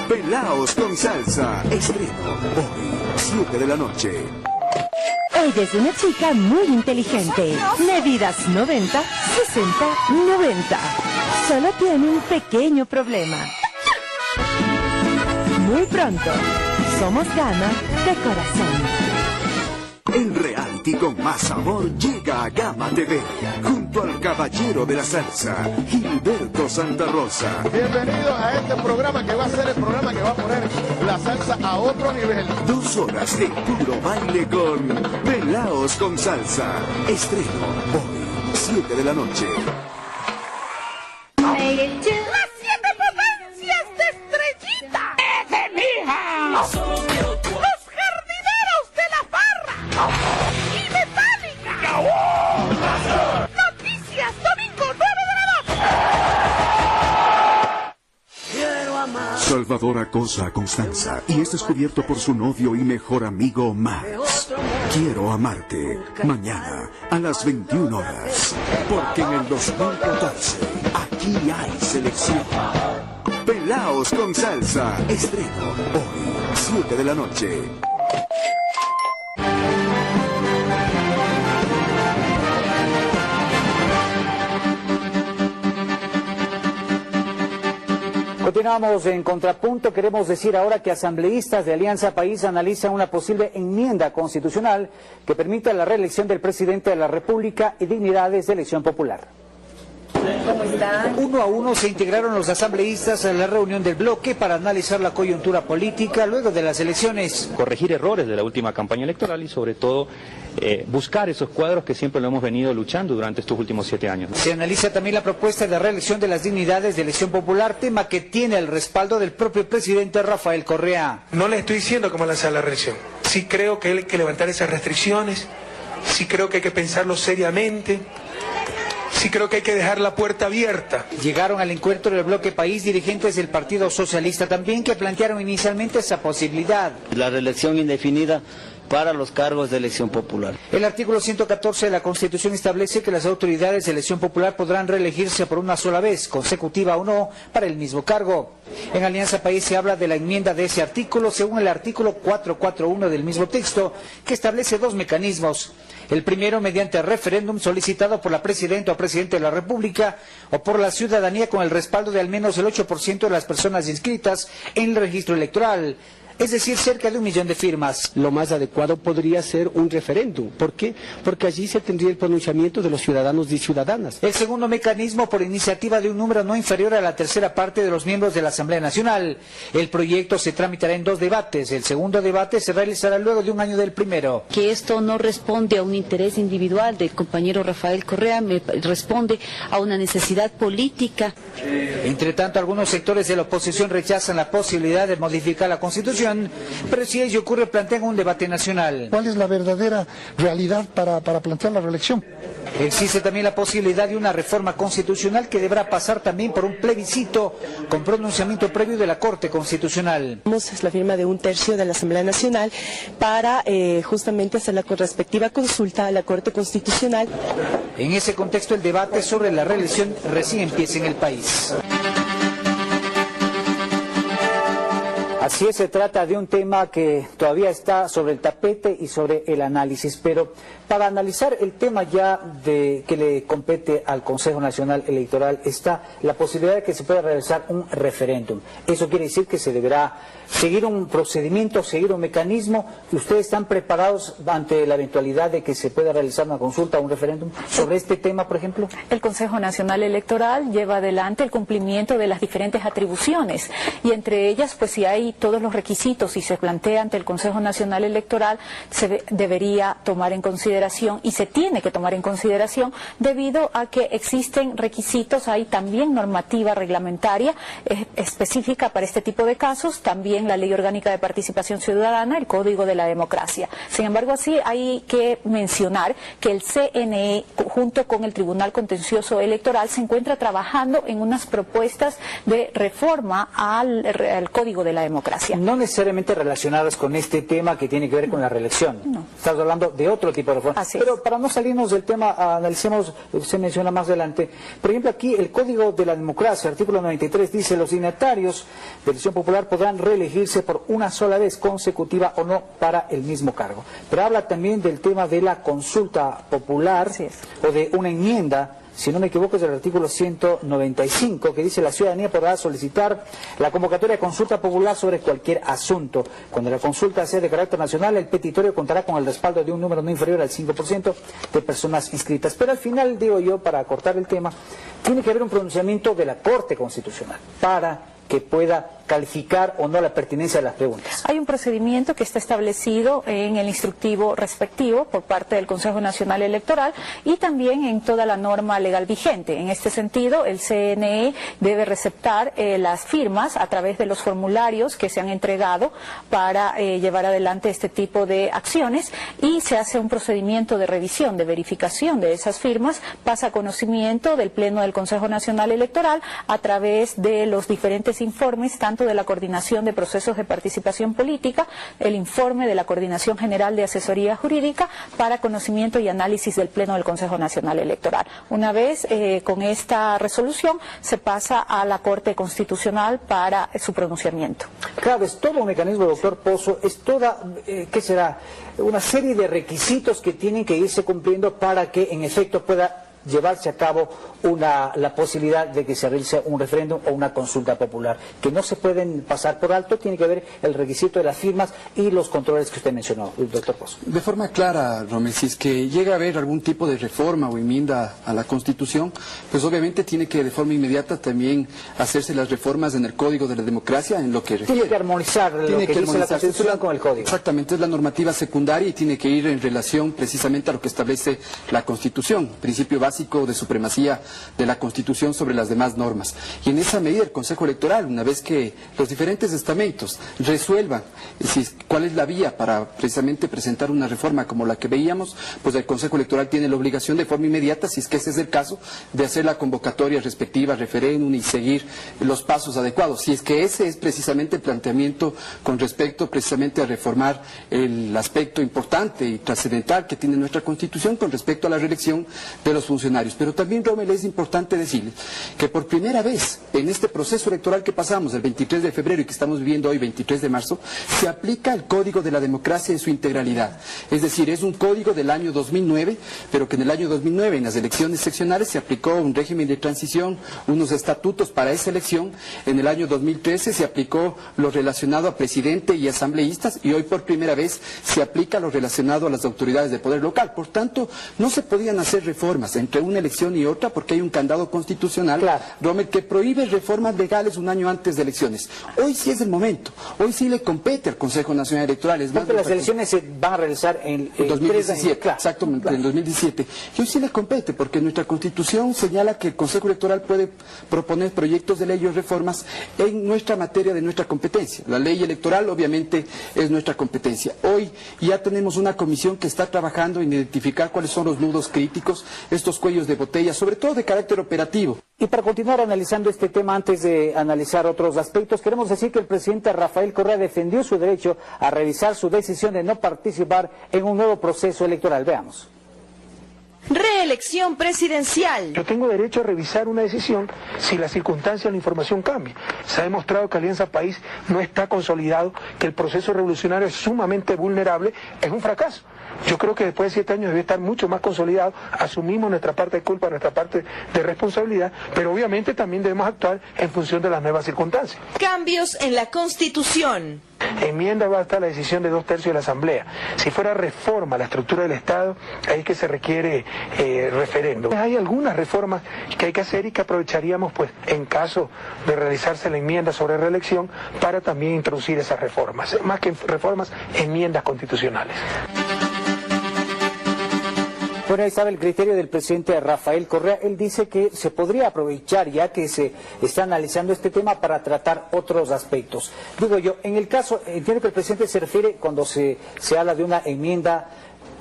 Pelaos con salsa, estreno hoy, 7 de la noche. Ella es una chica muy inteligente. Medidas 90, 60, 90. Solo tiene un pequeño problema. Muy pronto, somos Gama de corazón. El reality con más sabor llega a Gama TV, junto al caballero de la salsa, Gilberto Santa Rosa. Bienvenidos a este programa que va a ser el programa que va a poner la salsa a otro nivel. 2 horas de puro baile con Pelaos con salsa. Estreno hoy, 7 de la noche. ¡Las 7 potencias de Estrellita! ¡Ese, mija! ¡Los jardineros de la farra! ¡Y Metallica! ¡Noticias, domingo 9 de la noche! Quiero amar. Salvador acosa a Constanza y es descubierto por su novio y mejor amigo Max. Quiero amarte, mañana a las 21 horas, porque en el 2014 aquí hay selección. Pelaos con salsa, estreno hoy, 7 de la noche. Continuamos en Contrapunto. Queremos decir ahora que asambleístas de Alianza País analizan una posible enmienda constitucional que permita la reelección del presidente de la República y dignidades de elección popular. ¿Cómo están? 1 a 1 se integraron los asambleístas a la reunión del bloque para analizar la coyuntura política luego de las elecciones. Corregir errores de la última campaña electoral y sobre todo buscar esos cuadros que siempre lo hemos venido luchando durante estos últimos 7 años. Se analiza también la propuesta de reelección de las dignidades de elección popular, tema que tiene el respaldo del propio presidente Rafael Correa. No le estoy diciendo cómo lanzar la reelección. Sí creo que hay que levantar esas restricciones, sí creo que hay que pensarlo seriamente. Sí creo que hay que dejar la puerta abierta. Llegaron al encuentro del bloque País dirigentes del Partido Socialista también que plantearon inicialmente esa posibilidad. La reelección indefinida para los cargos de elección popular. El artículo 114 de la Constitución establece que las autoridades de elección popular podrán reelegirse por una sola vez, consecutiva o no, para el mismo cargo. En Alianza País se habla de la enmienda de ese artículo según el artículo 441 del mismo texto, que establece 2 mecanismos. El primero mediante referéndum solicitado por la presidenta o presidente de la República o por la ciudadanía con el respaldo de al menos el 8% de las personas inscritas en el registro electoral. Es decir, cerca de 1 millón de firmas. Lo más adecuado podría ser un referéndum. ¿Por qué? Porque allí se tendría el pronunciamiento de los ciudadanos y ciudadanas. El segundo mecanismo por iniciativa de un número no inferior a la tercera parte de los miembros de la Asamblea Nacional. El proyecto se tramitará en 2 debates. El segundo debate se realizará luego de 1 año del primero. Que esto no responde a un interés individual del compañero Rafael Correa, me responde a una necesidad política. Entre tanto, algunos sectores de la oposición rechazan la posibilidad de modificar la Constitución, pero si ello ocurre plantean un debate nacional. ¿Cuál es la verdadera realidad para plantear la reelección? Existe también la posibilidad de una reforma constitucional que deberá pasar también por un plebiscito con pronunciamiento previo de la Corte Constitucional. Es la firma de 1/3 de la Asamblea Nacional para justamente hacer la respectiva consulta a la Corte Constitucional. En ese contexto, el debate sobre la reelección recién empieza en el país. Así es, se trata de un tema que todavía está sobre el tapete y sobre el análisis, pero para analizar el tema ya que le compete al Consejo Nacional Electoral está la posibilidad de que se pueda realizar un referéndum. Eso quiere decir que se deberá seguir un procedimiento, seguir un mecanismo. ¿Ustedes están preparados ante la eventualidad de que se pueda realizar una consulta o un referéndum sobre este tema, por ejemplo? El Consejo Nacional Electoral lleva adelante el cumplimiento de las diferentes atribuciones y entre ellas, pues si hay hay todos los requisitos y se plantea ante el Consejo Nacional Electoral, se debería tomar en consideración y se tiene que tomar en consideración debido a que existen requisitos, hay también normativa reglamentaria específica para este tipo de casos, también la Ley Orgánica de Participación Ciudadana, el Código de la Democracia. Sin embargo, así hay que mencionar que el CNE, junto con el Tribunal Contencioso Electoral, se encuentra trabajando en unas propuestas de reforma al Código de la Democracia. No necesariamente relacionadas con este tema que tiene que ver con la reelección. No. Estamos hablando de otro tipo de reforma. Pero para no salirnos del tema, analicemos lo que se menciona más adelante. Por ejemplo, aquí el Código de la Democracia, artículo 93, dice: los dignatarios de elección popular podrán reelegirse por una sola vez consecutiva o no para el mismo cargo. Pero habla también del tema de la consulta popular o de una enmienda, si no me equivoco es el artículo 195, que dice: la ciudadanía podrá solicitar la convocatoria de consulta popular sobre cualquier asunto. Cuando la consulta sea de carácter nacional, el petitorio contará con el respaldo de un número no inferior al 5% de personas inscritas. Pero al final, digo yo, para cortar el tema, tiene que haber un pronunciamiento de la Corte Constitucional para que pueda calificar o no la pertinencia de las preguntas. Hay un procedimiento que está establecido en el instructivo respectivo por parte del Consejo Nacional Electoral y también en toda la norma legal vigente. En este sentido, el CNE debe receptar las firmas a través de los formularios que se han entregado para llevar adelante este tipo de acciones, y se hace un procedimiento de revisión, de verificación de esas firmas, pasa a conocimiento del Pleno del Consejo Nacional Electoral a través de los diferentes informes, tanto de la Coordinación de Procesos de Participación Política, el informe de la Coordinación General de Asesoría Jurídica, para conocimiento y análisis del Pleno del Consejo Nacional Electoral. Una vez con esta resolución se pasa a la Corte Constitucional para su pronunciamiento. Claro, es todo un mecanismo, doctor Pozo, es toda, ¿qué será? Una serie de requisitos que tienen que irse cumpliendo para que en efecto pueda llevarse a cabo la posibilidad de que se realice un referéndum o una consulta popular, que no se pueden pasar por alto. Tiene que haber el requisito de las firmas y los controles que usted mencionó, doctor Pozo. De forma clara, Romel, si es que llega a haber algún tipo de reforma o enmienda a la Constitución, pues obviamente tiene que de forma inmediata también hacerse las reformas en el Código de la Democracia, en lo que refiere. Tiene que armonizar lo que dice la Constitución con el Código. Exactamente, es la normativa secundaria y tiene que ir en relación precisamente a lo que establece la Constitución, principio básico de supremacía de la Constitución sobre las demás normas. Y en esa medida el Consejo Electoral, una vez que los diferentes estamentos resuelvan cuál es la vía para precisamente presentar una reforma como la que veíamos, pues el Consejo Electoral tiene la obligación de forma inmediata, si es que ese es el caso, de hacer la convocatoria respectiva, referéndum, y seguir los pasos adecuados. Si es que ese es precisamente el planteamiento con respecto precisamente a reformar el aspecto importante y trascendental que tiene nuestra Constitución con respecto a la reelección de los funcionarios. Pero también, Romel, es importante decirles que por primera vez en este proceso electoral que pasamos el 23 de febrero y que estamos viviendo hoy, 23 de marzo, se aplica el Código de la Democracia en su integralidad. Es decir, es un código del año 2009, pero que en el año 2009, en las elecciones seccionales, se aplicó un régimen de transición, unos estatutos para esa elección. En el año 2013 se aplicó lo relacionado a presidente y asambleístas, y hoy por primera vez se aplica lo relacionado a las autoridades de poder local. Por tanto, no se podían hacer reformas entre una elección y otra porque hay un candado constitucional, Romel, que prohíbe reformas legales un año antes de elecciones. Hoy sí es el momento, hoy sí le compete al Consejo Nacional Electoral. Es más, porque las elecciones se van a realizar en 2017, exactamente, en 2017. Y hoy sí le compete porque nuestra Constitución señala que el Consejo Electoral puede proponer proyectos de ley o reformas en nuestra materia de nuestra competencia. La ley electoral obviamente es nuestra competencia. Hoy ya tenemos una comisión que está trabajando en identificar cuáles son los nudos críticos, estos cuellos de botella, sobre todo de carácter operativo. Y para continuar analizando este tema, antes de analizar otros aspectos, queremos decir que el presidente Rafael Correa defendió su derecho a revisar su decisión de no participar en un nuevo proceso electoral. Veamos. Reelección presidencial. Yo tengo derecho a revisar una decisión si la circunstancia o la información cambia. Se ha demostrado que Alianza País no está consolidado, que el proceso revolucionario es sumamente vulnerable, es un fracaso. Yo creo que después de 7 años debe estar mucho más consolidado, asumimos nuestra parte de culpa, nuestra parte de responsabilidad, pero obviamente también debemos actuar en función de las nuevas circunstancias. Cambios en la Constitución. Enmiendas va a estar la decisión de 2/3 de la Asamblea. Si fuera reforma a la estructura del Estado, ahí es que se requiere referéndum. Hay algunas reformas que hay que hacer y que aprovecharíamos, pues, en caso de realizarse la enmienda sobre reelección, para también introducir esas reformas. Más que reformas, enmiendas constitucionales. Bueno, ahí estaba el criterio del presidente Rafael Correa. Él dice que se podría aprovechar, ya que se está analizando este tema, para tratar otros aspectos. Digo yo, en el caso, entiendo que el presidente se refiere cuando se habla de una enmienda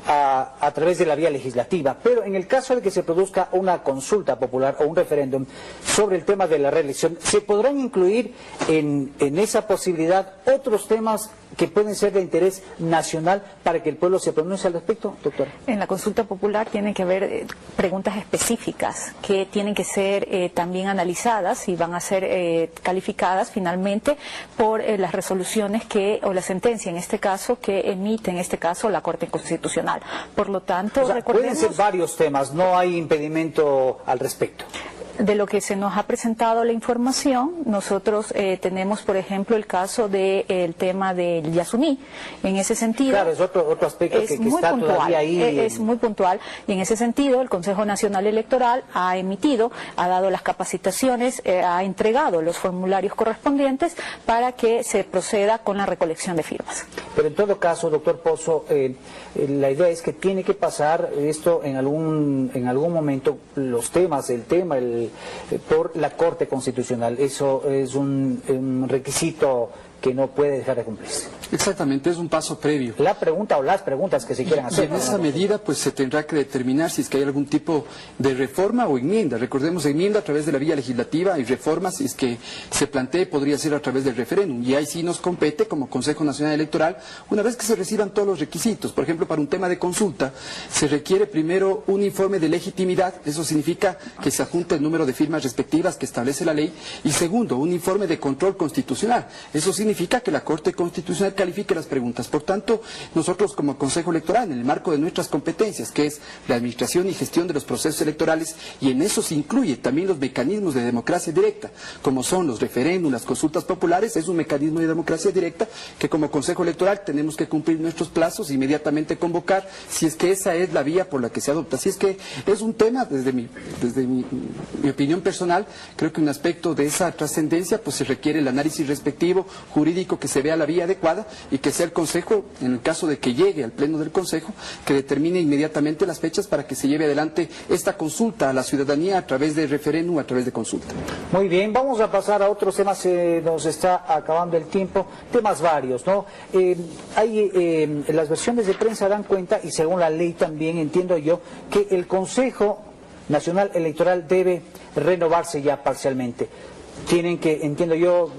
a través de la vía legislativa, pero en el caso de que se produzca una consulta popular o un referéndum sobre el tema de la reelección, ¿se podrán incluir en esa posibilidad otros temas que pueden ser de interés nacional para que el pueblo se pronuncie al respecto, doctora? En la consulta popular tienen que haber preguntas específicas que tienen que ser también analizadas y van a ser calificadas finalmente por las resoluciones o la sentencia, en este caso, que emite en este caso la Corte Constitucional. Por lo tanto, o sea, pueden ser varios temas, no hay impedimento al respecto. De lo que se nos ha presentado la información, nosotros tenemos, por ejemplo, el caso del tema del Yasuní. En ese sentido, claro, es otro aspecto que está puntual, todavía ahí. Es muy puntual, y en ese sentido el Consejo Nacional Electoral ha dado las capacitaciones, ha entregado los formularios correspondientes para que se proceda con la recolección de firmas. Pero en todo caso, doctor Pozo, la idea es que tiene que pasar esto en algún momento, los temas, por la Corte Constitucional. Eso es un requisito que no puede dejar de cumplirse. Exactamente, es un paso previo. La pregunta o las preguntas que se quieran hacer. En esa medida, pues se tendrá que determinar si es que hay algún tipo de reforma o enmienda. Recordemos, enmienda a través de la vía legislativa, y reforma, si es que se plantee, podría ser a través del referéndum. Y ahí sí nos compete, como Consejo Nacional Electoral, una vez que se reciban todos los requisitos. Por ejemplo, para un tema de consulta, se requiere primero un informe de legitimidad. Eso significa que se adjunta el número de firmas respectivas que establece la ley. Y segundo, un informe de control constitucional. Eso significa que la Corte Constitucional califique las preguntas. Por tanto, nosotros como Consejo Electoral, en el marco de nuestras competencias, que es la administración y gestión de los procesos electorales, y en eso se incluye también los mecanismos de democracia directa, como son los referéndums, las consultas populares, es un mecanismo de democracia directa que como Consejo Electoral tenemos que cumplir nuestros plazos, inmediatamente convocar, si es que esa es la vía por la que se adopta. Si es que es un tema, desde mi opinión personal, creo que un aspecto de esa trascendencia, pues se requiere el análisis respectivo, jurídico, que se vea la vía adecuada, y que sea el Consejo, en el caso de que llegue al Pleno del Consejo, que determine inmediatamente las fechas para que se lleve adelante esta consulta a la ciudadanía a través de referéndum, a través de consulta. Muy bien, vamos a pasar a otros temas, nos está acabando el tiempo, temas varios, ¿no? Las versiones de prensa dan cuenta, y según la ley también entiendo yo, que el Consejo Nacional Electoral debe renovarse ya parcialmente. Tienen que, entiendo yo,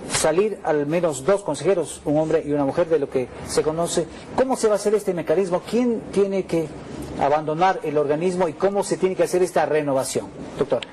salir al menos 2 consejeros, un hombre y una mujer, de lo que se conoce. ¿Cómo se va a hacer este mecanismo? ¿Quién tiene que abandonar el organismo y cómo se tiene que hacer esta renovación? Doctor.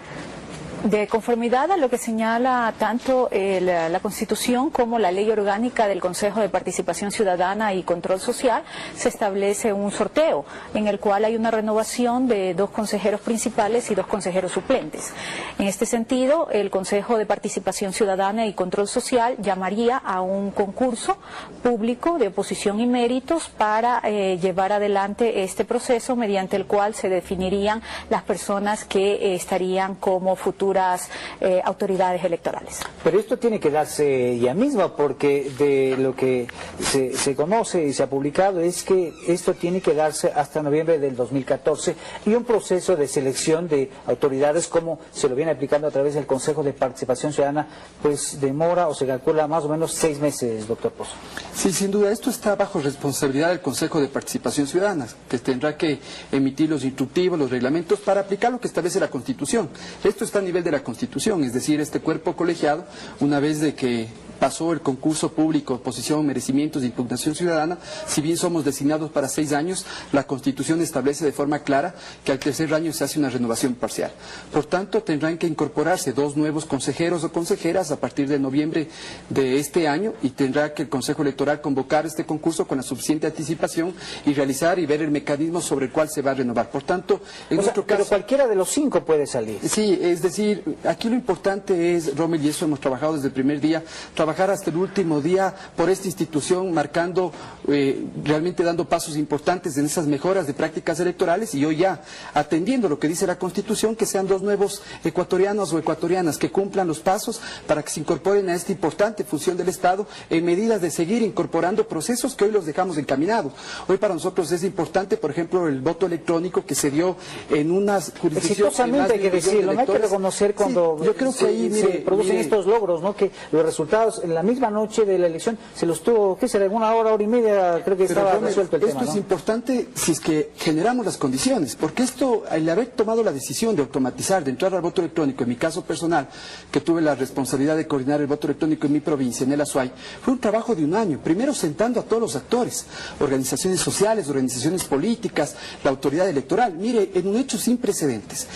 De conformidad a lo que señala tanto la Constitución como la Ley Orgánica del Consejo de Participación Ciudadana y Control Social, se establece un sorteo en el cual hay una renovación de 2 consejeros principales y 2 consejeros suplentes. En este sentido, el Consejo de Participación Ciudadana y Control Social llamaría a un concurso público de oposición y méritos para llevar adelante este proceso, mediante el cual se definirían las personas que estarían como futuras autoridades electorales. Pero esto tiene que darse ya mismo, porque de lo que se conoce y se ha publicado es que esto tiene que darse hasta noviembre del 2014, y un proceso de selección de autoridades, como se lo viene aplicando a través del Consejo de Participación Ciudadana, pues demora o se calcula más o menos 6 meses, doctor Pozo. Sí, sin duda, esto está bajo responsabilidad del Consejo de Participación Ciudadana, que tendrá que emitir los instructivos, los reglamentos, para aplicar lo que establece la Constitución. Esto está a nivel de la Constitución, es decir, este cuerpo colegiado, una vez de que pasó el concurso público, oposición, merecimientos de impugnación ciudadana, si bien somos designados para 6 años, la Constitución establece de forma clara que al tercer año se hace una renovación parcial. Por tanto, tendrán que incorporarse 2 nuevos consejeros o consejeras a partir de noviembre de este año, y tendrá que el Consejo Electoral convocar este concurso con la suficiente anticipación y realizar y ver el mecanismo sobre el cual se va a renovar. Por tanto, en nuestro caso, pero cualquiera de los 5 puede salir. Sí, es decir, aquí lo importante es, Rommel, y eso hemos trabajado desde el primer día, trabajar trabajar hasta el último día por esta institución, marcando, realmente dando pasos importantes en esas mejoras de prácticas electorales, y hoy ya atendiendo lo que dice la Constitución, que sean 2 nuevos ecuatorianos o ecuatorianas que cumplan los pasos para que se incorporen a esta importante función del Estado en medidas de seguir incorporando procesos que hoy los dejamos encaminados. Hoy para nosotros es importante, por ejemplo, el voto electrónico que se dio en unas jurisdicciones. Exitosamente, hay que decirlo, no hay que reconocer cuando yo creo que ahí, se producen estos logros, ¿no? Que los resultados en la misma noche de la elección se los tuvo, ¿qué será? Una hora y media, creo que estaba resuelto el tema, ¿no? Esto es importante si es que generamos las condiciones, porque esto, al haber tomado la decisión de automatizar, de entrar al voto electrónico, en mi caso personal, que tuve la responsabilidad de coordinar el voto electrónico en mi provincia, en el Azuay, fue un trabajo de un año, primero sentando a todos los actores, organizaciones sociales, organizaciones políticas, la autoridad electoral. Mire, en un hecho sin precedentes,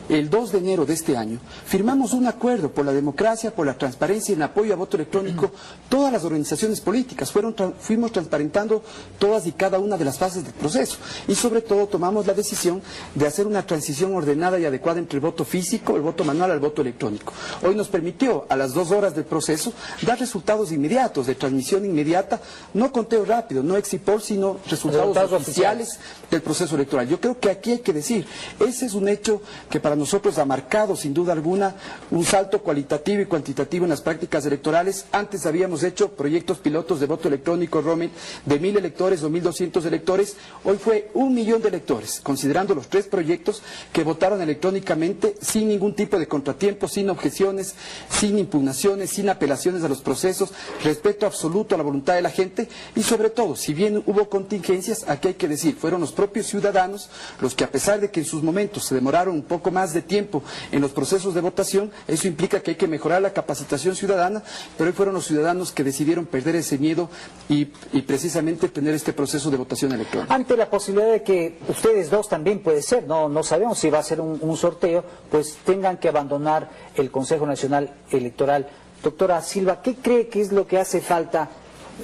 el 2 de enero de este año, firmamos un acuerdo por la democracia, por la transparencia y en apoyo a voto electrónico, todas las organizaciones políticas, fuimos transparentando todas y cada una de las fases del proceso, y sobre todo tomamos la decisión de hacer una transición ordenada y adecuada entre el voto físico, el voto manual al voto electrónico. Hoy nos permitió, a las 2 horas del proceso, dar resultados inmediatos, de transmisión inmediata, no conteo rápido, no exit poll, sino resultados oficiales del proceso electoral. Yo creo que aquí hay que decir, ese es un hecho que para nosotros ha marcado sin duda alguna un salto cualitativo y cuantitativo en las prácticas electorales. Antes habíamos hecho proyectos pilotos de voto electrónico, Rommel, de 1000 electores o 1200 electores. Hoy fue 1 millón de electores, considerando los 3 proyectos que votaron electrónicamente sin ningún tipo de contratiempo, sin objeciones, sin impugnaciones, sin apelaciones a los procesos, respeto absoluto a la voluntad de la gente, y sobre todo, si bien hubo contingencias, aquí hay que decir, fueron los propios ciudadanos los que, a pesar de que en sus momentos se demoraron un poco más de tiempo en los procesos de votación, eso implica que hay que mejorar la capacitación ciudadana, pero hoy fueron los ciudadanos que decidieron perder ese miedo y precisamente tener este proceso de votación electrónica. Ante la posibilidad de que ustedes dos también, puede ser, no sabemos si va a ser un sorteo, pues tengan que abandonar el Consejo Nacional Electoral. Doctora Silva, ¿qué cree que es lo que hace falta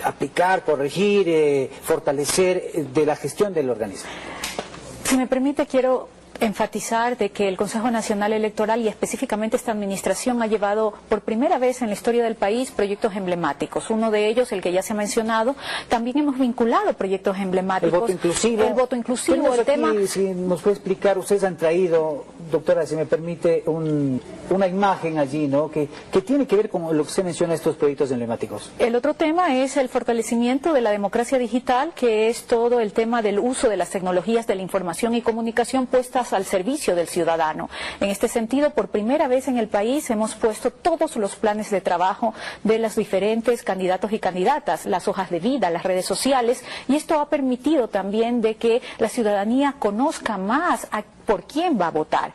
aplicar, corregir, fortalecer de la gestión del organismo? Si me permite, quiero enfatizar de que el Consejo Nacional Electoral y específicamente esta administración ha llevado por primera vez en la historia del país proyectos emblemáticos. Uno de ellos, el que ya se ha mencionado, también hemos vinculado proyectos emblemáticos. El voto inclusivo. El voto inclusivo, el tema... Si nos puede explicar, ustedes han traído, doctora, si me permite, una imagen allí, ¿no? Que tiene que ver con lo que usted menciona, estos proyectos emblemáticos. El otro tema es el fortalecimiento de la democracia digital, que es todo el tema del uso de las tecnologías de la información y comunicación puestas al servicio del ciudadano. En este sentido, por primera vez en el país hemos puesto todos los planes de trabajo de los diferentes candidatos y candidatas, las hojas de vida, las redes sociales, y esto ha permitido también de que la ciudadanía conozca más por quién va a votar,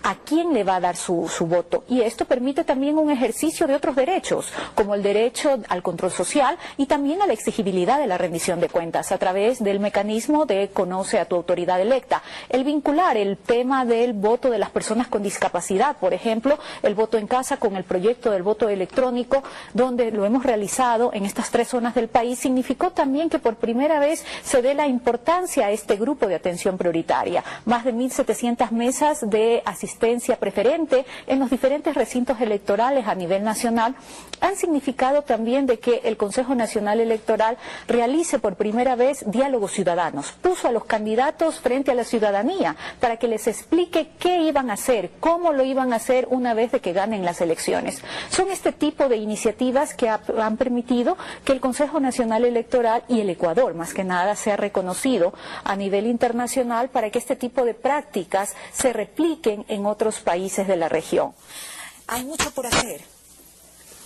a quién le va a dar su voto, y esto permite también un ejercicio de otros derechos, como el derecho al control social y también a la exigibilidad de la rendición de cuentas a través del mecanismo de conoce a tu autoridad electa. El vincular el tema del voto de las personas con discapacidad, por ejemplo, el voto en casa con el proyecto del voto electrónico, donde lo hemos realizado en estas 3 zonas del país, significó también que por primera vez se dé la importancia a este grupo de atención prioritaria. Más de 1.700 mesas de asistencia preferente en los diferentes recintos electorales a nivel nacional han significado también de que el Consejo Nacional Electoral realice por primera vez diálogos ciudadanos, puso a los candidatos frente a la ciudadanía para que les explique qué iban a hacer, cómo lo iban a hacer una vez de que ganen las elecciones. Son este tipo de iniciativas que han permitido que el Consejo Nacional Electoral y el Ecuador, más que nada, sea reconocido a nivel internacional para que este tipo de prácticas se repliquen en otros países de la región. Hay mucho por hacer.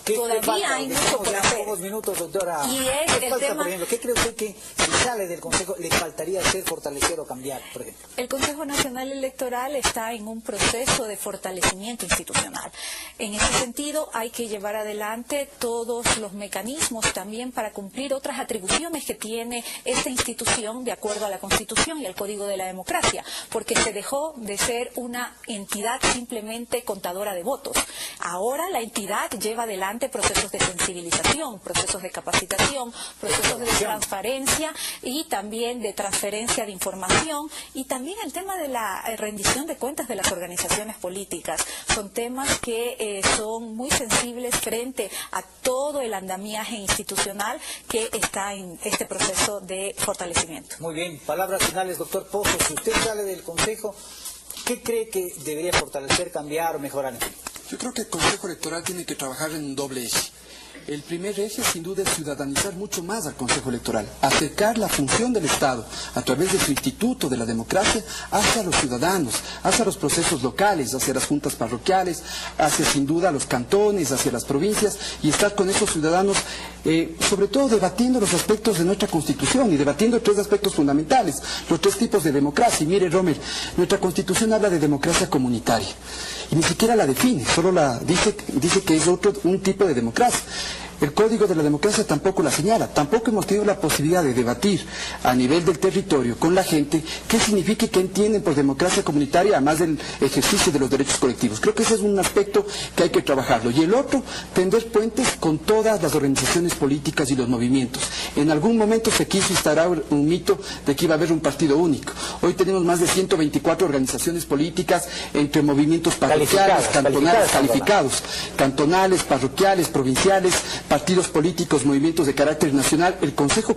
Todavía hay mucho por hacer. Pocos minutos, doctora. Y es ¿Qué falta, por ejemplo? ¿Qué cree usted que si sale del Consejo le faltaría hacer, fortalecer o cambiar, por ejemplo? El Consejo Nacional Electoral está en un proceso de fortalecimiento institucional. En ese sentido, hay que llevar adelante todos los mecanismos también para cumplir otras atribuciones que tiene esta institución de acuerdo a la Constitución y al Código de la Democracia, porque se dejó de ser una entidad simplemente contadora de votos. Ahora la entidad lleva adelante adelante procesos de sensibilización, procesos de capacitación, procesos de transparencia y también de transferencia de información, y también el tema de la rendición de cuentas de las organizaciones políticas. Son temas que son muy sensibles frente a todo el andamiaje institucional que está en este proceso de fortalecimiento. Muy bien, palabras finales, doctor Pozo. Si usted sale del Consejo, ¿qué cree que debería fortalecer, cambiar o mejorar? Yo creo que el Consejo Electoral tiene que trabajar en un doble eje. El primer eje, sin duda, es ciudadanizar mucho más al Consejo Electoral, acercar la función del Estado a través de su instituto de la democracia hacia los ciudadanos, hacia los procesos locales, hacia las juntas parroquiales, hacia sin duda los cantones, hacia las provincias, y estar con esos ciudadanos, sobre todo debatiendo los aspectos de nuestra Constitución y debatiendo 3 aspectos fundamentales, los 3 tipos de democracia. Y mire, Romer, nuestra Constitución habla de democracia comunitaria y ni siquiera la define, solo dice que es un tipo de democracia. El Código de la Democracia tampoco la señala. Tampoco hemos tenido la posibilidad de debatir a nivel del territorio con la gente qué significa y qué entienden por democracia comunitaria, además del ejercicio de los derechos colectivos. Creo que ese es un aspecto que hay que trabajarlo. Y el otro, tender puentes con todas las organizaciones políticas y los movimientos. En algún momento se quiso instaurar un mito de que iba a haber un partido único. Hoy tenemos más de 124 organizaciones políticas entre movimientos parroquiales, cantonales, calificados, cantonales, parroquiales, provinciales, partidos políticos, movimientos de carácter nacional. El Consejo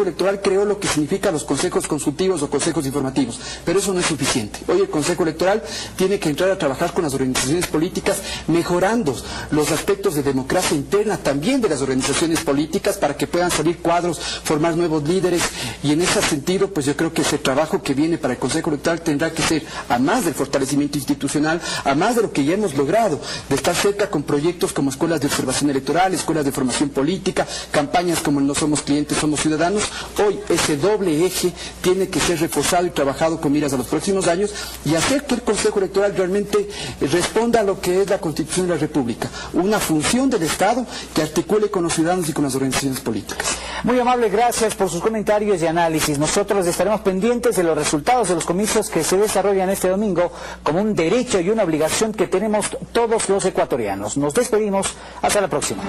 Electoral creó lo que significa los consejos consultivos o consejos informativos, pero eso no es suficiente. Hoy el Consejo Electoral tiene que entrar a trabajar con las organizaciones políticas, mejorando los aspectos de democracia interna también de las organizaciones políticas para que puedan salir cuadros, formar nuevos líderes, y en ese sentido pues yo creo que ese trabajo que viene para el Consejo Electoral tendrá que ser, a más del fortalecimiento institucional, a más de lo que ya hemos logrado, de estar cerca con proyectos como escuelas de observación electoral, escuelas de formación política, campañas como el No Somos Clientes, Somos Ciudadanos. Hoy ese doble eje tiene que ser reforzado y trabajado con miras a los próximos años y hacer que el Consejo Electoral realmente responda a lo que es la Constitución de la República, una función del Estado que articule con los ciudadanos y con las organizaciones políticas. Muy amable, gracias por sus comentarios y análisis. Nosotros estaremos pendientes de los resultados de los comicios que se desarrollan este domingo como un derecho y una obligación que tenemos todos los ecuatorianos. Nos despedimos, hasta la próxima.